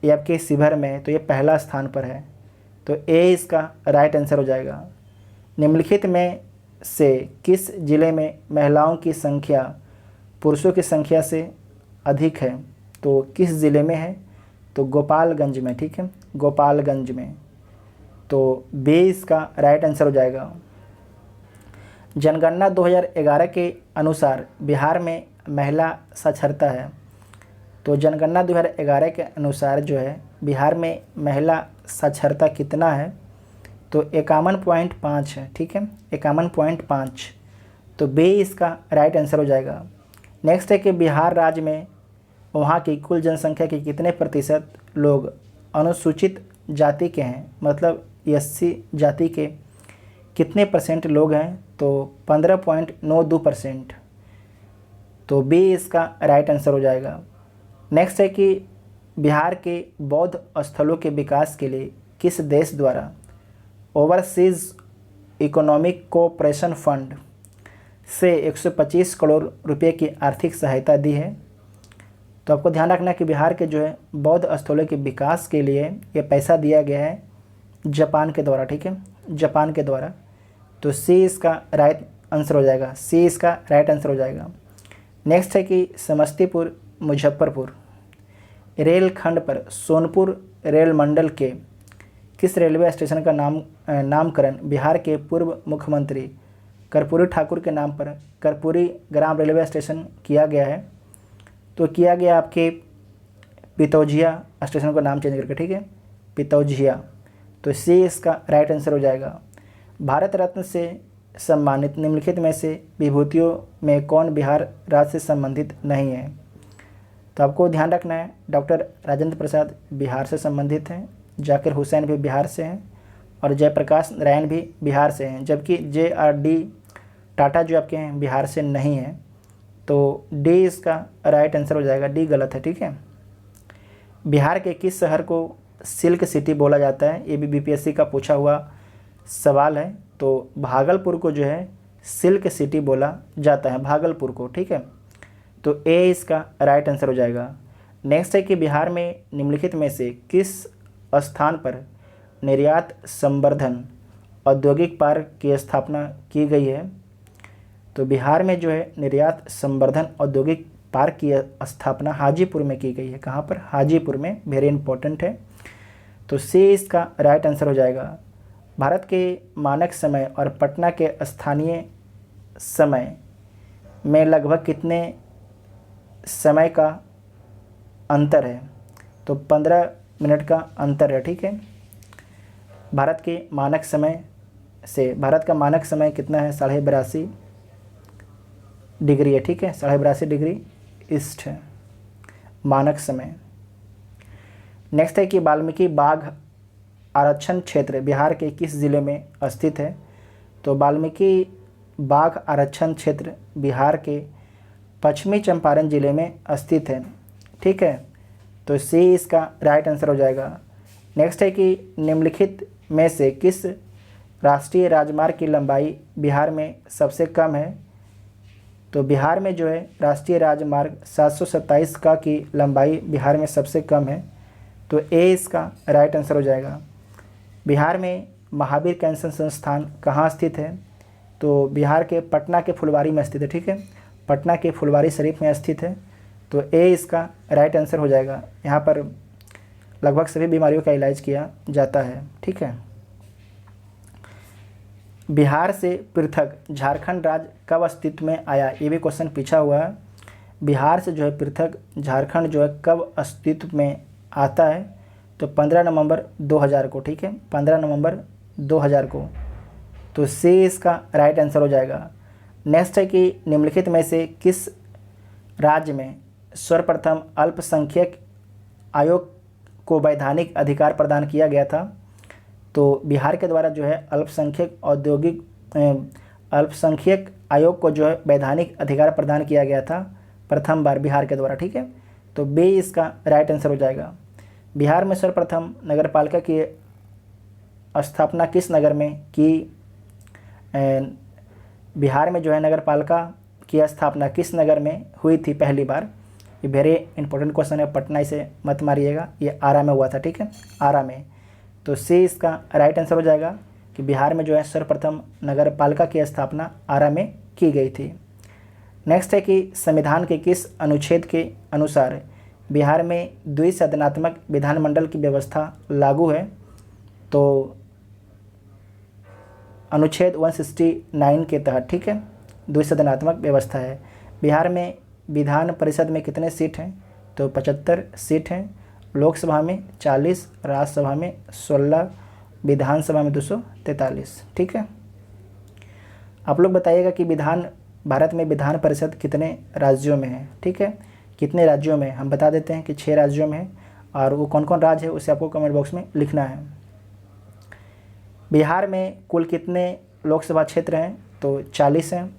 Speaker 1: ये आपके शिवहर में है। तो ये पहला स्थान पर है। तो ए इसका राइट आंसर हो जाएगा। निम्नलिखित में से किस जिले में महिलाओं की संख्या पुरुषों की संख्या से अधिक है? तो किस ज़िले में है? तो गोपालगंज में। ठीक है, गोपालगंज में। तो बी इसका राइट आंसर हो जाएगा। जनगणना 2011 के अनुसार बिहार में महिला साक्षरता है। तो जनगणना 2011 के अनुसार जो है बिहार में महिला साक्षरता कितना है? तो 51.5 है। ठीक है, 51.5। तो बी इसका राइट आंसर हो जाएगा। नेक्स्ट है कि बिहार राज्य में वहाँ की कुल जनसंख्या के कितने प्रतिशत लोग अनुसूचित जाति के हैं, मतलब एससी जाति के कितने परसेंट लोग हैं, तो 15.92%। तो बी इसका राइट आंसर हो जाएगा। नेक्स्ट है कि बिहार के बौद्ध स्थलों के विकास के लिए किस देश द्वारा ओवरसीज इकोनॉमिक कोऑपरेशन फंड से 125 करोड़ रुपए की आर्थिक सहायता दी है। तो आपको ध्यान रखना है कि बिहार के जो है बौद्ध स्थलों के विकास के लिए ये पैसा दिया गया है जापान के द्वारा, ठीक है, जापान के द्वारा। तो सी इसका राइट आंसर हो जाएगा, सी इसका राइट आंसर हो जाएगा। नेक्स्ट है कि समस्तीपुर मुजफ्फरपुर रेल खंड पर सोनपुर रेल मंडल के किस रेलवे स्टेशन का नामकरण बिहार के पूर्व मुख्यमंत्री कर्पूरी ठाकुर के नाम पर कर्पूरी ग्राम रेलवे स्टेशन किया गया है। तो किया गया आपके पितौजिया स्टेशन का नाम चेंज करके, ठीक है, पितौजिया। तो सी इसका राइट आंसर हो जाएगा। भारत रत्न से सम्मानित निम्नलिखित में से विभूतियों में कौन बिहार राज्य से संबंधित नहीं है। तो आपको ध्यान रखना है डॉक्टर राजेंद्र प्रसाद बिहार से संबंधित हैं, जाकिर हुसैन भी बिहार से हैं और जयप्रकाश नारायण भी बिहार से हैं, जबकि JRD टाटा जो आपके हैं बिहार से नहीं है। तो डी इसका राइट आंसर हो जाएगा, डी गलत है, ठीक है। बिहार के किस शहर को सिल्क सिटी बोला जाता है, ये भी BPSC का पूछा हुआ सवाल है। तो भागलपुर को जो है सिल्क सिटी बोला जाता है, भागलपुर को, ठीक है। तो ए इसका राइट आंसर हो जाएगा। नेक्स्ट है कि बिहार में निम्नलिखित में से किस स्थान पर निर्यात संवर्धन औद्योगिक पार्क की स्थापना की गई है। तो बिहार में जो है निर्यात संवर्धन औद्योगिक पार्क की स्थापना हाजीपुर में की गई है। कहाँ पर? हाजीपुर में, वेरी इंपॉर्टेंट है। तो सी इसका राइट आंसर हो जाएगा। भारत के मानक समय और पटना के स्थानीय समय में लगभग कितने समय का अंतर है। तो 15 मिनट का अंतर है, ठीक है। भारत के मानक समय से भारत का मानक समय कितना है? 82.5 डिग्री है, ठीक है, 82.5 डिग्री ईस्ट है मानक समय। नेक्स्ट है कि वाल्मीकि बाघ आरक्षण क्षेत्र बिहार के किस जिले में स्थित है। तो वाल्मीकि बाघ आरक्षण क्षेत्र बिहार के पश्चिमी चंपारण जिले में स्थित है, ठीक है। तो सी इसका राइट आंसर हो जाएगा। नेक्स्ट है कि निम्नलिखित में से किस राष्ट्रीय राजमार्ग की लंबाई बिहार में सबसे कम है। तो बिहार में जो है राष्ट्रीय राजमार्ग 727 का की लंबाई बिहार में सबसे कम है। तो ए इसका राइट आंसर हो जाएगा। बिहार में महावीर कैंसर संस्थान कहाँ स्थित है। तो बिहार के पटना के फुलवारी में स्थित है, ठीक है, पटना के फुलवारी शरीफ में स्थित है। तो ए इसका राइट आंसर हो जाएगा। यहाँ पर लगभग सभी बीमारियों का इलाज किया जाता है, ठीक है। बिहार से पृथक झारखंड राज्य कब अस्तित्व में आया, ये भी क्वेश्चन पूछा हुआ है। बिहार से जो है पृथक झारखंड जो है कब अस्तित्व में आता है। तो 15 नवंबर 2000 को, ठीक है, 15 नवंबर 2000 को। तो सी इसका राइट आंसर हो जाएगा। नेक्स्ट है कि निम्नलिखित में से किस राज्य में सर्वप्रथम अल्पसंख्यक आयोग को वैधानिक अधिकार प्रदान किया गया था। तो बिहार के द्वारा जो है अल्पसंख्यक आयोग को जो है वैधानिक अधिकार प्रदान किया गया था प्रथम बार बिहार के द्वारा, ठीक है। तो बी इसका राइट आंसर हो जाएगा। बिहार में सर्वप्रथम नगरपालिका की स्थापना किस नगर में की। बिहार में जो है नगरपालिका की स्थापना किस नगर में हुई थी पहली बार। ये वेरी इंपॉर्टेंट क्वेश्चन है, पटना इसे मत मारिएगा, ये आरा में हुआ था, ठीक है, आरा में। तो सी इसका राइट आंसर हो जाएगा कि बिहार में जो है सर्वप्रथम नगरपालिका की स्थापना आरा में की गई थी। नेक्स्ट है कि संविधान के किस अनुच्छेद के अनुसार बिहार में द्विसदनात्मक विधानमंडल की व्यवस्था लागू है। तो अनुच्छेद 169 के तहत, ठीक है, द्विसदनात्मक व्यवस्था है। बिहार में विधान परिषद में कितने सीट हैं। तो 75 सीट हैं। लोकसभा में 40, राज्यसभा में 16, विधानसभा में 243, ठीक है। आप लोग बताइएगा कि विधान भारत में विधान परिषद कितने राज्यों में है, ठीक है, कितने राज्यों में, हम बता देते हैं कि 6 राज्यों में है, और वो कौन कौन राज्य है उसे आपको कमेंट बॉक्स में लिखना है। बिहार में कुल कितने लोकसभा क्षेत्र हैं, तो 40 हैं।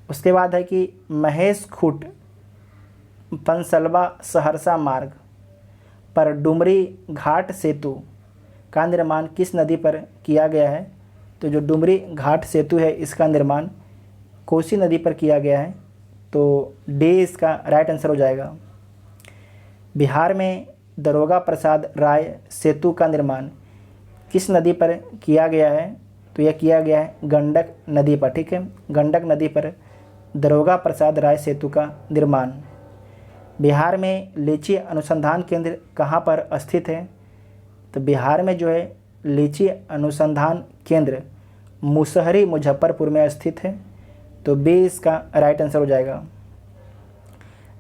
Speaker 1: उसके बाद है कि महेश खूंट पंसलवा सहरसा मार्ग पर डुमरी घाट सेतु का निर्माण किस नदी पर किया गया है, तो जो डुमरी घाट सेतु है इसका निर्माण कोसी नदी पर किया गया है, तो डी इसका राइट आंसर हो जाएगा। बिहार में दरोगा प्रसाद राय सेतु का निर्माण किस नदी पर किया गया है, तो यह किया गया है गंडक नदी पर, ठीक है, गंडक नदी पर दरोगा प्रसाद राय सेतु का निर्माण। बिहार में लीची अनुसंधान केंद्र कहाँ पर स्थित है, तो बिहार में जो है लीची अनुसंधान केंद्र मुसहरी मुजफ्फरपुर में स्थित है, तो बी इसका राइट आंसर हो जाएगा।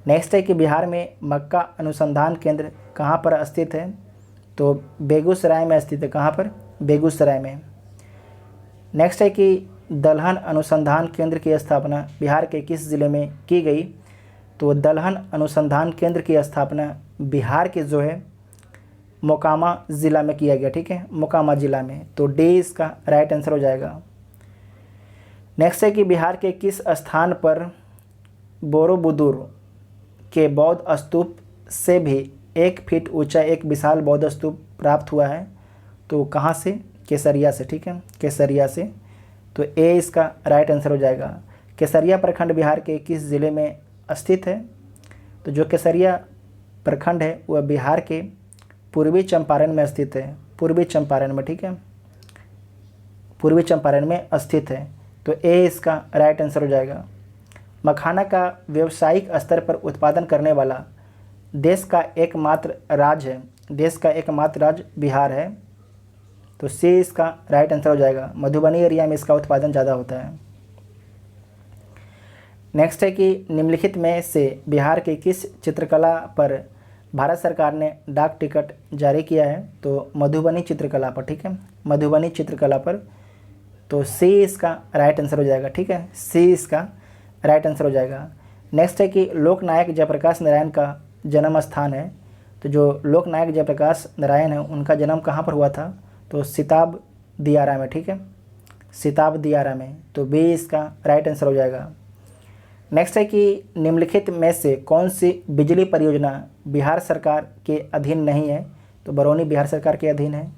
Speaker 1: नेक्स्ट है कि बिहार में मक्का अनुसंधान केंद्र कहाँ पर स्थित है, तो बेगूसराय में स्थित है, कहाँ पर, बेगूसराय में। नेक्स्ट है कि दलहन अनुसंधान केंद्र की स्थापना बिहार के किस ज़िले में की गई, तो दलहन अनुसंधान केंद्र की स्थापना बिहार के जो है मोकामा ज़िला में किया गया, ठीक है, मोकामा ज़िला में, तो डी इसका राइट आंसर हो जाएगा। नेक्स्ट है कि बिहार के किस स्थान पर बोरोबुदुर के बौद्ध स्तूप से भी 1 फीट ऊंचा एक विशाल बौद्ध स्तूप प्राप्त हुआ है, तो कहाँ से, केसरिया से, ठीक है, केसरिया से, तो ए इसका राइट आंसर हो जाएगा। केसरिया प्रखंड बिहार के किस ज़िले में स्थित है, तो जो केसरिया प्रखंड है वह बिहार के पूर्वी चंपारण में स्थित है, पूर्वी चंपारण में, ठीक है, पूर्वी चंपारण में स्थित है, तो ए इसका राइट आंसर हो जाएगा। मखाना का व्यावसायिक स्तर पर उत्पादन करने वाला देश का एकमात्र राज्य है, देश का एकमात्र राज्य बिहार है, तो सी इसका राइट आंसर हो जाएगा। मधुबनी एरिया में इसका उत्पादन ज़्यादा होता है। नेक्स्ट है कि निम्नलिखित में से बिहार के किस चित्रकला पर भारत सरकार ने डाक टिकट जारी किया है, तो मधुबनी चित्रकला पर, ठीक है, मधुबनी चित्रकला पर, तो सी इसका राइट आंसर हो जाएगा, ठीक है, सी इसका राइट आंसर हो जाएगा। नेक्स्ट है कि लोकनायक जयप्रकाश नारायण का जन्म स्थान है, तो जो लोकनायक जयप्रकाश नारायण है उनका जन्म कहाँ पर हुआ था, तो सिताब दियारा में, ठीक है, सिताब दियारा में, तो बी इसका राइट आंसर हो जाएगा। नेक्स्ट है कि निम्नलिखित में से कौन सी बिजली परियोजना बिहार सरकार के अधीन नहीं है, तो बरौनी बिहार सरकार के अधीन है,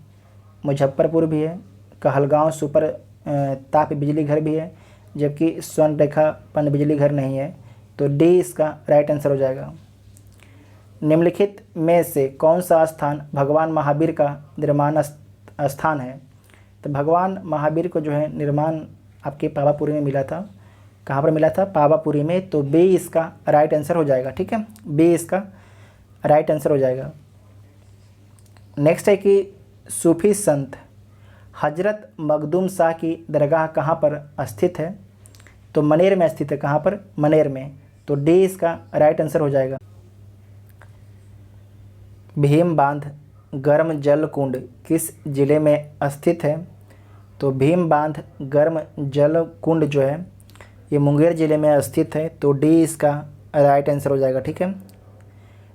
Speaker 1: मुजफ्फरपुर भी है, कहलगांव सुपर ताप बिजली घर भी है, जबकि स्वर्णरेखा पन बिजली घर नहीं है, तो डी इसका राइट आंसर हो जाएगा। निम्नलिखित में से कौन सा स्थान भगवान महावीर का निर्माण स्थान है, तो भगवान महावीर को जो है निर्माण आपके पावापुरी में मिला था, कहाँ पर मिला था, पावापुरी में, तो बी इसका राइट आंसर हो जाएगा, ठीक है, बी इसका राइट आंसर हो जाएगा। नेक्स्ट है कि सूफी संत हजरत मखदूम शाह की दरगाह कहाँ पर स्थित है, तो मनेर में स्थित है, कहाँ पर, मनेर में, तो डी इसका राइट आंसर हो जाएगा। भीम बांध गर्म जल कुंड किस जिले में स्थित है, तो भीम बांध गर्म जल कुंड जो है ये मुंगेर जिले में स्थित है, तो डी इसका राइट आंसर हो जाएगा, ठीक है।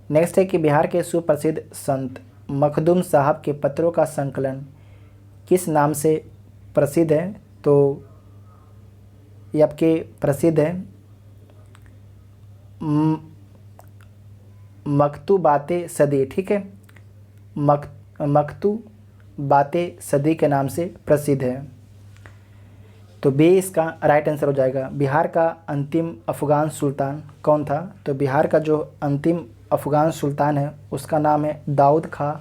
Speaker 1: नेक्स्ट है कि बिहार के सुप्रसिद्ध संत मखदूम साहब के पत्रों का संकलन किस नाम से प्रसिद्ध है, तो ये आपके प्रसिद्ध है मकतूबाते सदी, ठीक है, मकतूबाते सदी के नाम से प्रसिद्ध है, तो बी इसका राइट आंसर हो जाएगा। बिहार का अंतिम अफ़गान सुल्तान कौन था, तो बिहार का जो अंतिम अफ़गान सुल्तान है उसका नाम है दाऊद खां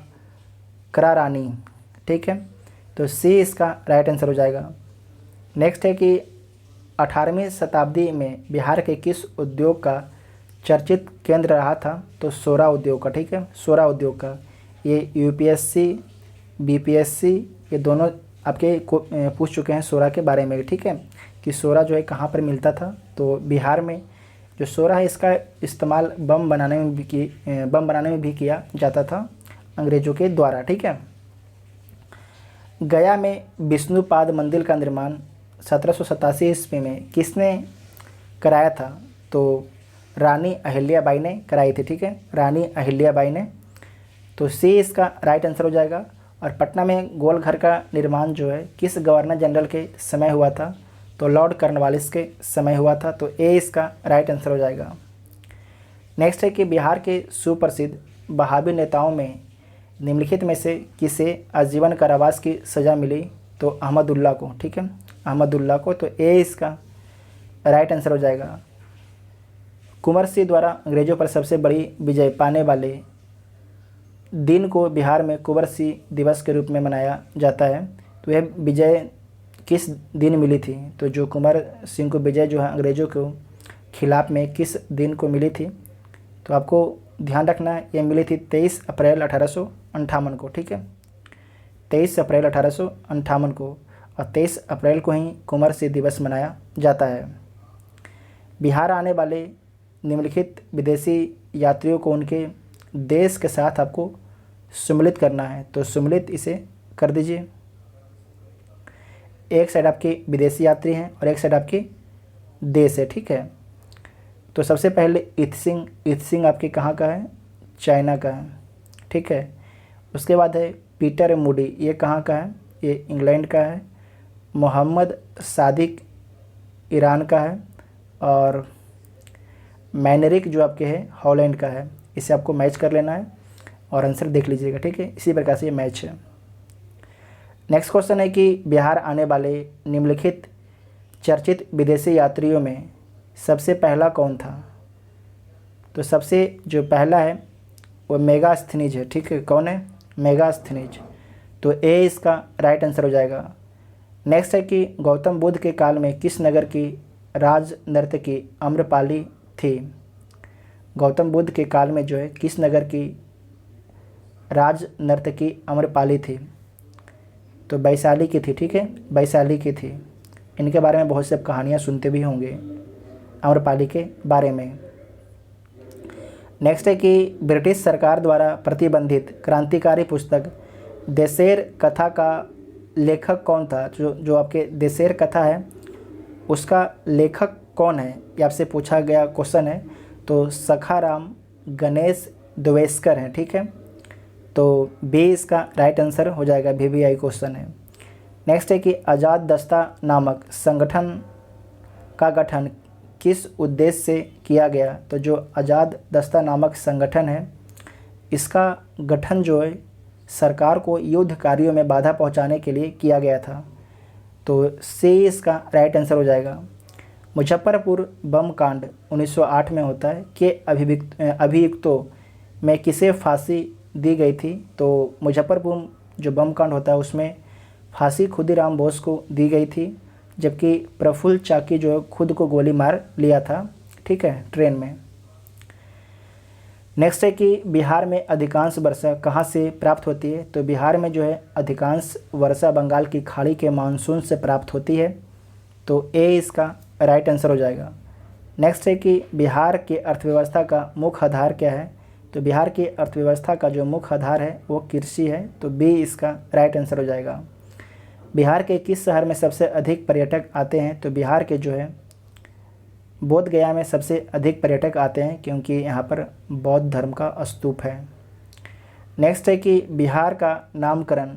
Speaker 1: करारानी, ठीक है, तो सी इसका राइट आंसर हो जाएगा। नेक्स्ट है कि 18वीं शताब्दी में बिहार के किस उद्योग का चर्चित केंद्र रहा था, तो सोरा उद्योग का, ठीक है, सोरा उद्योग का। ये यूपीएससी बीपीएससी ये दोनों आपके पूछ चुके हैं सोरा के बारे में, ठीक है, कि सोरा जो है कहाँ पर मिलता था, तो बिहार में जो सोरा है इसका इस्तेमाल बम बनाने में भी किया जाता था अंग्रेज़ों के द्वारा, ठीक है। गया में विष्णुपाद मंदिर का निर्माण 1787 ईस्वी में किसने कराया था? तो रानी अहिल्याबाई ने कराई थी, ठीक है, रानी अहिल्याबाई ने। तो सी इसका राइट आंसर हो जाएगा। और पटना में गोल घर का निर्माण जो है किस गवर्नर जनरल के समय हुआ था? तो लॉर्ड कॉर्नवालिस के समय हुआ था। तो ए इसका राइट आंसर हो जाएगा। नेक्स्ट है कि बिहार के सुप्रसिद्ध वहाबी नेताओं में निम्नलिखित में से किसे आजीवन कारावास की सज़ा मिली? तो अहमदुल्ला को, ठीक है, अहमदुल्ला को। तो ए इसका राइट आंसर हो जाएगा। कुंवर सिंह द्वारा अंग्रेजों पर सबसे बड़ी विजय पाने वाले दिन को बिहार में कुंवर सिंह दिवस के रूप में मनाया जाता है। तो यह विजय किस दिन मिली थी? तो जो कुंवर सिंह को विजय जो है अंग्रेजों के खिलाफ में किस दिन को मिली थी? तो आपको ध्यान रखना है, ये मिली थी 23 अप्रैल 1858 को, ठीक है, 23 अप्रैल 1858 को। और 23 अप्रैल को ही कुंवर सिंह दिवस मनाया जाता है। बिहार आने वाले निम्नलिखित विदेशी यात्रियों को उनके देश के साथ आपको सम्मिलित करना है। तो सम्मिलित इसे कर दीजिए। एक साइड आपके विदेशी यात्री हैं और एक साइड आपकी देश है, ठीक है। तो सबसे पहले इत्सिंग आपके कहाँ का है? चाइना का है, ठीक है। उसके बाद है पीटर मूडी, ये कहाँ का है? ये इंग्लैंड का है। मोहम्मद सादिक ईरान का है। और मैनरिक जो आपके है हॉलैंड का है। इसे आपको मैच कर लेना है और आंसर देख लीजिएगा, ठीक है। इसी प्रकार से ये मैच है। नेक्स्ट क्वेश्चन है कि बिहार आने वाले निम्नलिखित चर्चित विदेशी यात्रियों में सबसे पहला कौन था? तो सबसे जो पहला है वो मेगास्थनीज है, ठीक है। कौन है? मेगास्थनीज। तो ए इसका राइट आंसर हो जाएगा। नेक्स्ट है कि गौतम बुद्ध के काल में किस नगर की राज नर्तकी आम्रपाली थी? गौतम बुद्ध के काल में जो है किस नगर की राज नर्तकी आम्रपाली थी? तो वैशाली की थी, ठीक है, वैशाली की थी। इनके बारे में बहुत से कहानियाँ सुनते भी होंगे आम्रपाली के बारे में। नेक्स्ट है कि ब्रिटिश सरकार द्वारा प्रतिबंधित क्रांतिकारी पुस्तक देशेर कथा का लेखक कौन था? जो आपके देशेर कथा है उसका लेखक कौन है, ये आपसे पूछा गया क्वेश्चन है। तो सखाराम गणेश द्वेस्कर हैं, ठीक है। तो बी इसका राइट आंसर हो जाएगा। VVI क्वेश्चन है। नेक्स्ट है कि आज़ाद दस्ता नामक संगठन का गठन किस उद्देश्य से किया गया? तो जो आज़ाद दस्ता नामक संगठन है इसका गठन जो है सरकार को युद्ध कार्यों में बाधा पहुंचाने के लिए किया गया था। तो सी इसका राइट आंसर हो जाएगा। मुजफ्फरपुर बम कांड 1908 में होता है कि अभियुक्तों में किसे फांसी दी गई थी? तो मुजफ्फरपुर जो बम कांड होता है उसमें फांसी खुदीराम बोस को दी गई थी, जबकि प्रफुल्ल चाकी जो है खुद को गोली मार लिया था, ठीक है, ट्रेन में। नेक्स्ट है कि बिहार में अधिकांश वर्षा कहाँ से प्राप्त होती है? तो बिहार में जो है अधिकांश वर्षा बंगाल की खाड़ी के मानसून से प्राप्त होती है। तो ए इसका राइट आंसर हो जाएगा। नेक्स्ट है कि बिहार की अर्थव्यवस्था का मुख्य आधार क्या है? तो बिहार की अर्थव्यवस्था का जो मुख्य आधार है वो कृषि है। तो बी इसका राइट आंसर हो जाएगा। बिहार के किस शहर में सबसे अधिक पर्यटक आते हैं? तो बिहार के जो है बोध गया में सबसे अधिक पर्यटक आते हैं क्योंकि यहाँ पर बौद्ध धर्म का स्तूप है। नेक्स्ट है कि बिहार का नामकरण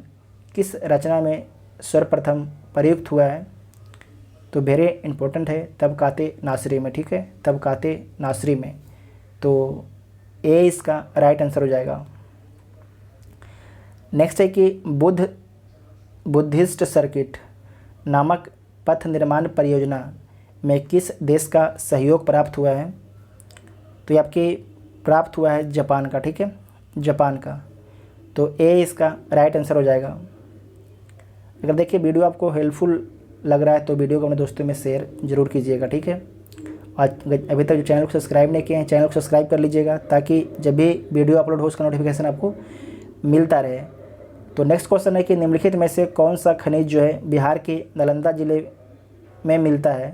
Speaker 1: किस रचना में सर्वप्रथम प्रयुक्त हुआ है? तो वेरी इंपॉर्टेंट है, तबकाते नासरी में, ठीक है, तबकाते नासरी में। तो ए इसका राइट आंसर हो जाएगा। नेक्स्ट है कि बुद्धिस्ट सर्किट नामक पथ निर्माण परियोजना में किस देश का सहयोग प्राप्त हुआ है? तो ये आपके प्राप्त हुआ है जापान का, ठीक है, जापान का। तो ए इसका राइट आंसर हो जाएगा। अगर देखिए वीडियो आपको हेल्पफुल लग रहा है तो वीडियो को अपने दोस्तों में शेयर जरूर कीजिएगा, ठीक है। आज अभी तक जो चैनल को सब्सक्राइब नहीं किए हैं चैनल को सब्सक्राइब कर लीजिएगा ताकि जब भी वीडियो अपलोड हो उसका नोटिफिकेशन आपको मिलता रहे। तो नेक्स्ट क्वेश्चन है कि निम्नलिखित में से कौन सा खनिज जो है बिहार के नालंदा जिले में मिलता है?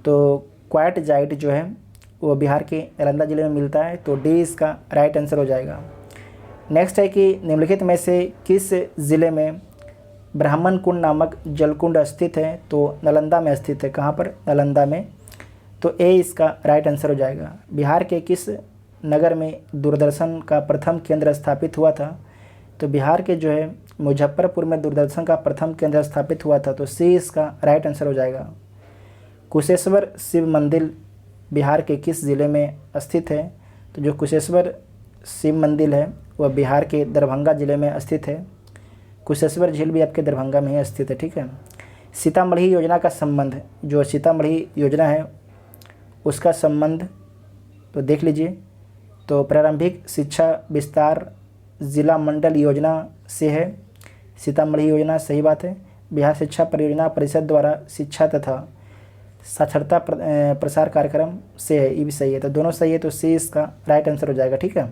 Speaker 1: तो क्वाटजाइट जो है वो बिहार के नालंदा जिले में मिलता है। तो डी इसका राइट आंसर हो जाएगा। नेक्स्ट है कि निम्नलिखित में से किस ज़िले में ब्राह्मण कुंड नामक जलकुंड स्थित है? तो नालंदा में स्थित है। कहाँ पर? नालंदा में। तो ए इसका राइट आंसर हो जाएगा। बिहार के किस नगर में दूरदर्शन का प्रथम केंद्र स्थापित हुआ था? तो बिहार के जो है मुजफ्फरपुर में दूरदर्शन का प्रथम केंद्र स्थापित हुआ था। तो सी इसका राइट आंसर हो जाएगा। कुशेश्वर शिव मंदिर बिहार के किस ज़िले में स्थित है? तो जो कुशेश्वर शिव मंदिर है वह बिहार के दरभंगा ज़िले में स्थित है। कुशेश्वर झील भी आपके दरभंगा में ही स्थित है। ठीक है। सीतामढ़ी योजना का संबंध, जो सीतामढ़ी योजना है उसका संबंध तो देख लीजिए। तो प्रारंभिक शिक्षा विस्तार जिला मंडल योजना से है। सीतामढ़ी योजना सही बात है। बिहार शिक्षा परियोजना परिषद द्वारा शिक्षा तथा साक्षरता प्रसार कार्यक्रम से है, ये भी सही है। तो दोनों सही है। तो सी इसका राइट आंसर हो जाएगा। ठीक है।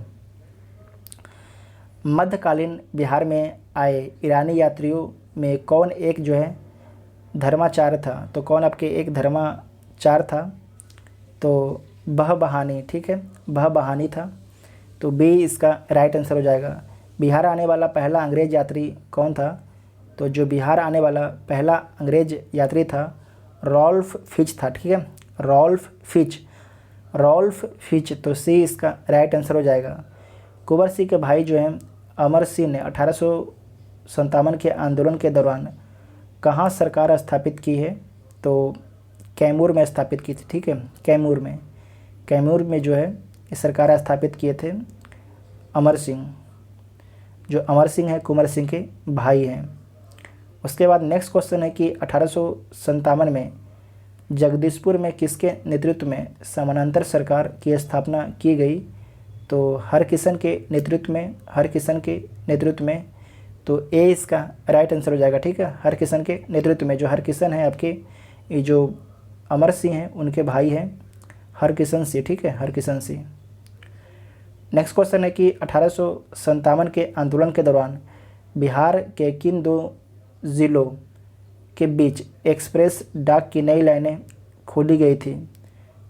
Speaker 1: मध्यकालीन बिहार में आए ईरानी यात्रियों में कौन एक जो है धर्माचार्य था? तो कौन आपके एक धर्माचार्य था? तो बहबहानी। ठीक है, बहबहानी था। तो बी इसका राइट आंसर हो जाएगा। बिहार आने वाला पहला अंग्रेज यात्री कौन था? तो जो बिहार आने वाला पहला अंग्रेज यात्री था रॉल्फ फिच था। ठीक है, रॉल्फ फिच। तो सी इसका राइट आंसर हो जाएगा। कुंवर सिंह के भाई जो हैं अमर सिंह ने 1857 के आंदोलन के दौरान कहाँ सरकार स्थापित की है? तो कैमूर में स्थापित की थी। ठीक है, कैमूर में जो है ये सरकार स्थापित किए थे अमर सिंह। जो अमर सिंह है कुंवर सिंह के भाई हैं। उसके बाद नेक्स्ट क्वेश्चन है कि 1857 में जगदीशपुर में किसके नेतृत्व में समानांतर सरकार की स्थापना की गई? तो हरकिशन के नेतृत्व में। तो ए इसका राइट आंसर हो जाएगा। ठीक है, हरकिशन के नेतृत्व में। जो हरकिशन है आपके ये जो अमर सिंह हैं उनके भाई हैं हरकिशन सिंह। ठीक है, हरकिशन सिंह। नेक्स्ट क्वेश्चन है कि 1857 के आंदोलन के दौरान बिहार के किन दो ज़िलों के बीच एक्सप्रेस डाक की नई लाइनें खोली गई थी?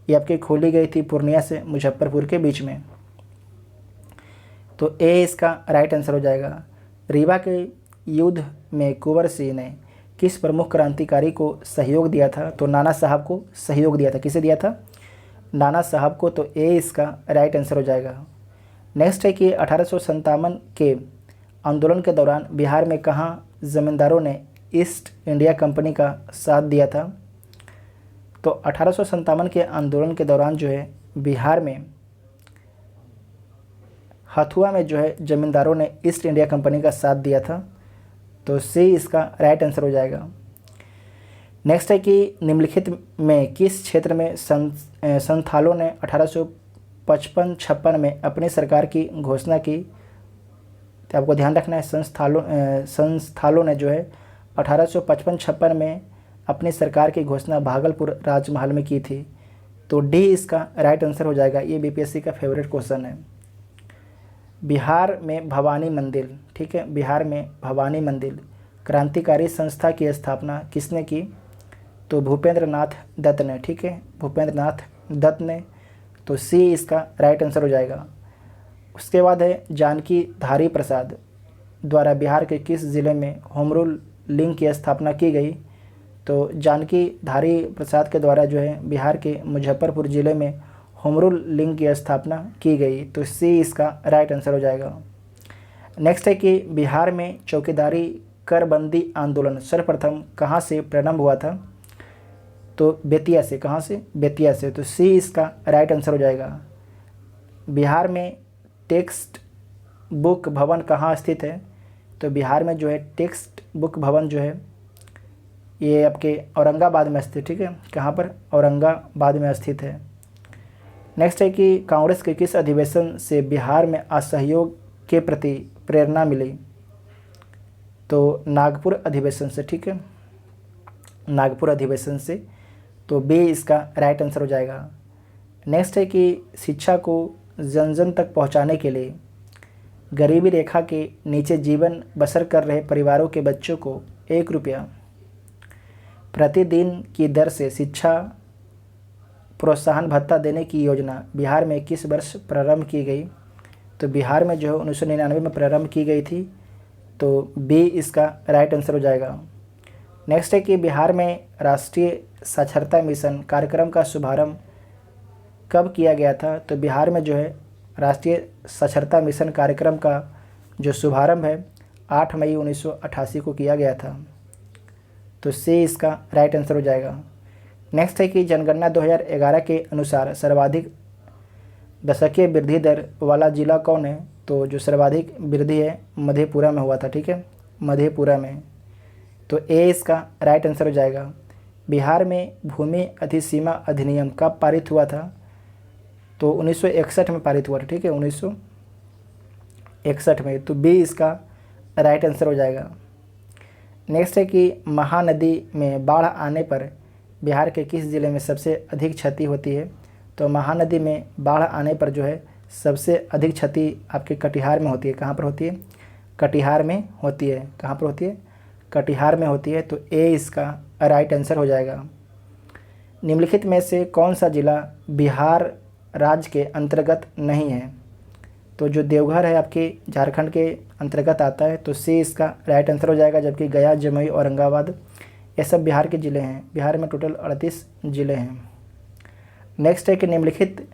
Speaker 1: ये आपके खोली गई थी पूर्णिया से मुजफ्फरपुर के बीच में। तो ए इसका राइट आंसर हो जाएगा। रीवा के युद्ध में कुंवर सिंह ने किस प्रमुख क्रांतिकारी को सहयोग दिया था? तो नाना साहब को सहयोग दिया था। किसे दिया था? नाना साहब को। तो ए इसका राइट आंसर हो जाएगा। नेक्स्ट है कि 1857 के आंदोलन के दौरान बिहार में कहाँ ज़मींदारों ने ईस्ट इंडिया कंपनी का साथ दिया था? तो 1857 के आंदोलन के दौरान जो है बिहार में हथुआ में जो है ज़मींदारों ने ईस्ट इंडिया कंपनी का साथ दिया था। तो सी इसका राइट आंसर हो जाएगा। नेक्स्ट है कि निम्नलिखित में किस क्षेत्र में संथालों ने 1855-56 में अपनी सरकार की घोषणा की? तो आपको ध्यान रखना है संस्थालों ने जो है 1855-56 में अपनी सरकार की घोषणा भागलपुर राजमहल में की थी। तो डी इसका राइट आंसर हो जाएगा। ये बीपीएससी का फेवरेट क्वेश्चन है। बिहार में भवानी मंदिर, ठीक है, बिहार में भवानी मंदिर क्रांतिकारी संस्था की स्थापना किसने की? तो भूपेंद्र नाथ दत्त ने। ठीक है, भूपेंद्र नाथ दत्त ने। तो सी इसका राइट आंसर हो जाएगा। उसके बाद है जानकी धारी प्रसाद द्वारा बिहार के किस ज़िले में होम रूल लिंग की स्थापना की गई? तो जानकी धारी प्रसाद के द्वारा जो है बिहार के मुजफ्फरपुर ज़िले में होम रूल लिंग की स्थापना की गई। तो सी इसका राइट आंसर हो जाएगा। नेक्स्ट है कि बिहार में चौकीदारी करबंदी आंदोलन सर्वप्रथम कहाँ से प्रारंभ हुआ था? तो बेतिया से। कहाँ से? बेतिया से। तो सी इसका राइट आंसर हो जाएगा। बिहार में टेक्स्ट बुक भवन कहाँ स्थित है? तो बिहार में जो है टेक्स्ट बुक भवन जो है ये आपके औरंगाबाद में स्थित। ठीक है, कहाँ पर? औरंगाबाद में स्थित है। नेक्स्ट है कि कांग्रेस के किस अधिवेशन से बिहार में असहयोग के प्रति प्रेरणा मिली? तो नागपुर अधिवेशन से। ठीक है, नागपुर अधिवेशन से। तो बी इसका राइट आंसर हो जाएगा। नेक्स्ट है कि शिक्षा को जन जन तक पहुंचाने के लिए गरीबी रेखा के नीचे जीवन बसर कर रहे परिवारों के बच्चों को 1 रुपया प्रतिदिन की दर से शिक्षा प्रोत्साहन भत्ता देने की योजना बिहार में किस वर्ष प्रारंभ की गई? तो बिहार में जो है 1999 में प्रारंभ की गई थी। तो बी इसका राइट आंसर हो जाएगा। नेक्स्ट है कि बिहार में राष्ट्रीय साक्षरता मिशन कार्यक्रम का शुभारंभ कब किया गया था। तो बिहार में जो है राष्ट्रीय साक्षरता मिशन कार्यक्रम का जो शुभारंभ है 8 मई 1988 को किया गया था। तो सी इसका राइट आंसर हो जाएगा। नेक्स्ट है कि जनगणना 2011 के अनुसार सर्वाधिक दशकीय वृद्धि दर वाला जिला कौन है। तो जो सर्वाधिक वृद्धि है मधेपुरा में हुआ था, ठीक है, मधेपुरा में। तो ए इसका राइट आंसर हो जाएगा। बिहार में भूमि अधिसीमा अधिनियम कब पारित हुआ था। तो 1961 में पारित हुआ था, ठीक है, 1961 में। तो बी इसका राइट आंसर हो जाएगा। नेक्स्ट है कि महानदी में बाढ़ आने पर बिहार के किस ज़िले में सबसे अधिक क्षति होती है। तो महानदी में बाढ़ आने पर जो है सबसे अधिक क्षति आपके कटिहार में होती है। कहाँ पर होती है? कटिहार में होती है। कहाँ पर होती है? कटिहार में होती है। तो ए इसका राइट आंसर हो जाएगा। निम्नलिखित में से कौन सा जिला बिहार राज्य के अंतर्गत नहीं है। तो जो देवघर है आपके झारखंड के अंतर्गत आता है। तो सी इसका राइट आंसर हो जाएगा। जबकि गया, जमुई, औरंगाबाद ये सब बिहार के ज़िले हैं। बिहार में टोटल 38 ज़िले हैं। नेक्स्ट है कि निम्नलिखित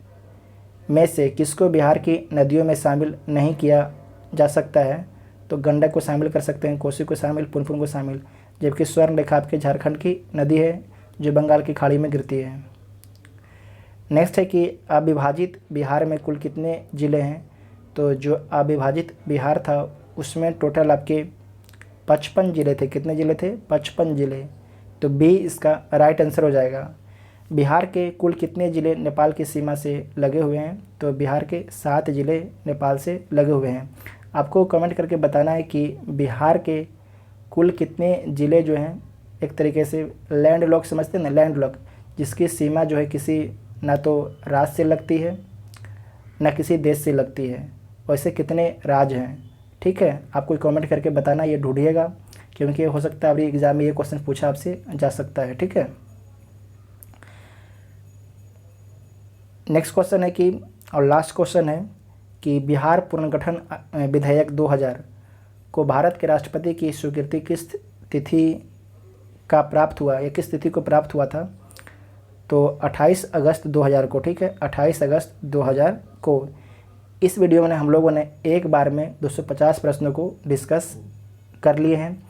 Speaker 1: में से किसको बिहार की नदियों में शामिल नहीं किया जा सकता है। तो गंडक को शामिल कर सकते हैं, कोसी को शामिल, पुनपुन को शामिल। जबकि स्वर्णरेखा आपके झारखंड की नदी है जो बंगाल की खाड़ी में गिरती है। नेक्स्ट है कि अविभाजित बिहार में कुल कितने ज़िले हैं। तो जो अविभाजित बिहार था उसमें टोटल आपके 55 ज़िले थे। कितने ज़िले थे? 55 ज़िले। तो बी इसका राइट आंसर हो जाएगा। बिहार के कुल कितने ज़िले नेपाल की सीमा से लगे हुए हैं। तो बिहार के 7 ज़िले नेपाल से लगे हुए हैं। आपको कमेंट करके बताना है कि बिहार के कुल कितने ज़िले जो हैं एक तरीके से लैंड लॉक समझते हैं ना, लैंड लॉक, जिसकी सीमा जो है किसी ना तो राज्य से लगती है ना किसी देश से लगती है, वैसे कितने राज्य हैं। ठीक है, आपको कमेंट करके बताना, ये ढूंढिएगा क्योंकि हो सकता है अभी एग्जाम में ये क्वेश्चन पूछा आपसे जा सकता है। ठीक है, नेक्स्ट क्वेश्चन है कि और लास्ट क्वेश्चन है कि बिहार पुनर्गठन विधेयक 2000 को भारत के राष्ट्रपति की स्वीकृति किस तिथि का प्राप्त हुआ या किस तिथि को प्राप्त हुआ था। तो 28 अगस्त 2000 को। ठीक है, 28 अगस्त 2000 को। इस वीडियो में हम लोगों ने एक बार में 250 प्रश्नों को डिस्कस कर लिए हैं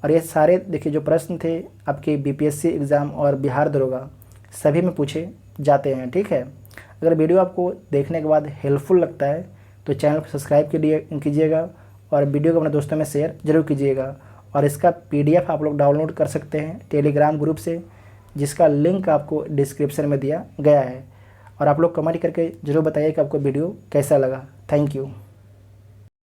Speaker 1: और ये सारे देखिए जो प्रश्न थे आपके बीपीएससी एग्ज़ाम और बिहार दरोगा सभी में पूछे जाते हैं। ठीक है, अगर वीडियो आपको देखने के बाद हेल्पफुल लगता है तो चैनल को सब्सक्राइब कीजिएगा और वीडियो को अपने दोस्तों में शेयर जरूर कीजिएगा। और इसका पीडीएफ आप लोग डाउनलोड कर सकते हैं टेलीग्राम ग्रुप से, जिसका लिंक आपको डिस्क्रिप्शन में दिया गया है। और आप लोग कमेंट करके ज़रूर बताइए कि आपको वीडियो कैसा लगा। Thank you.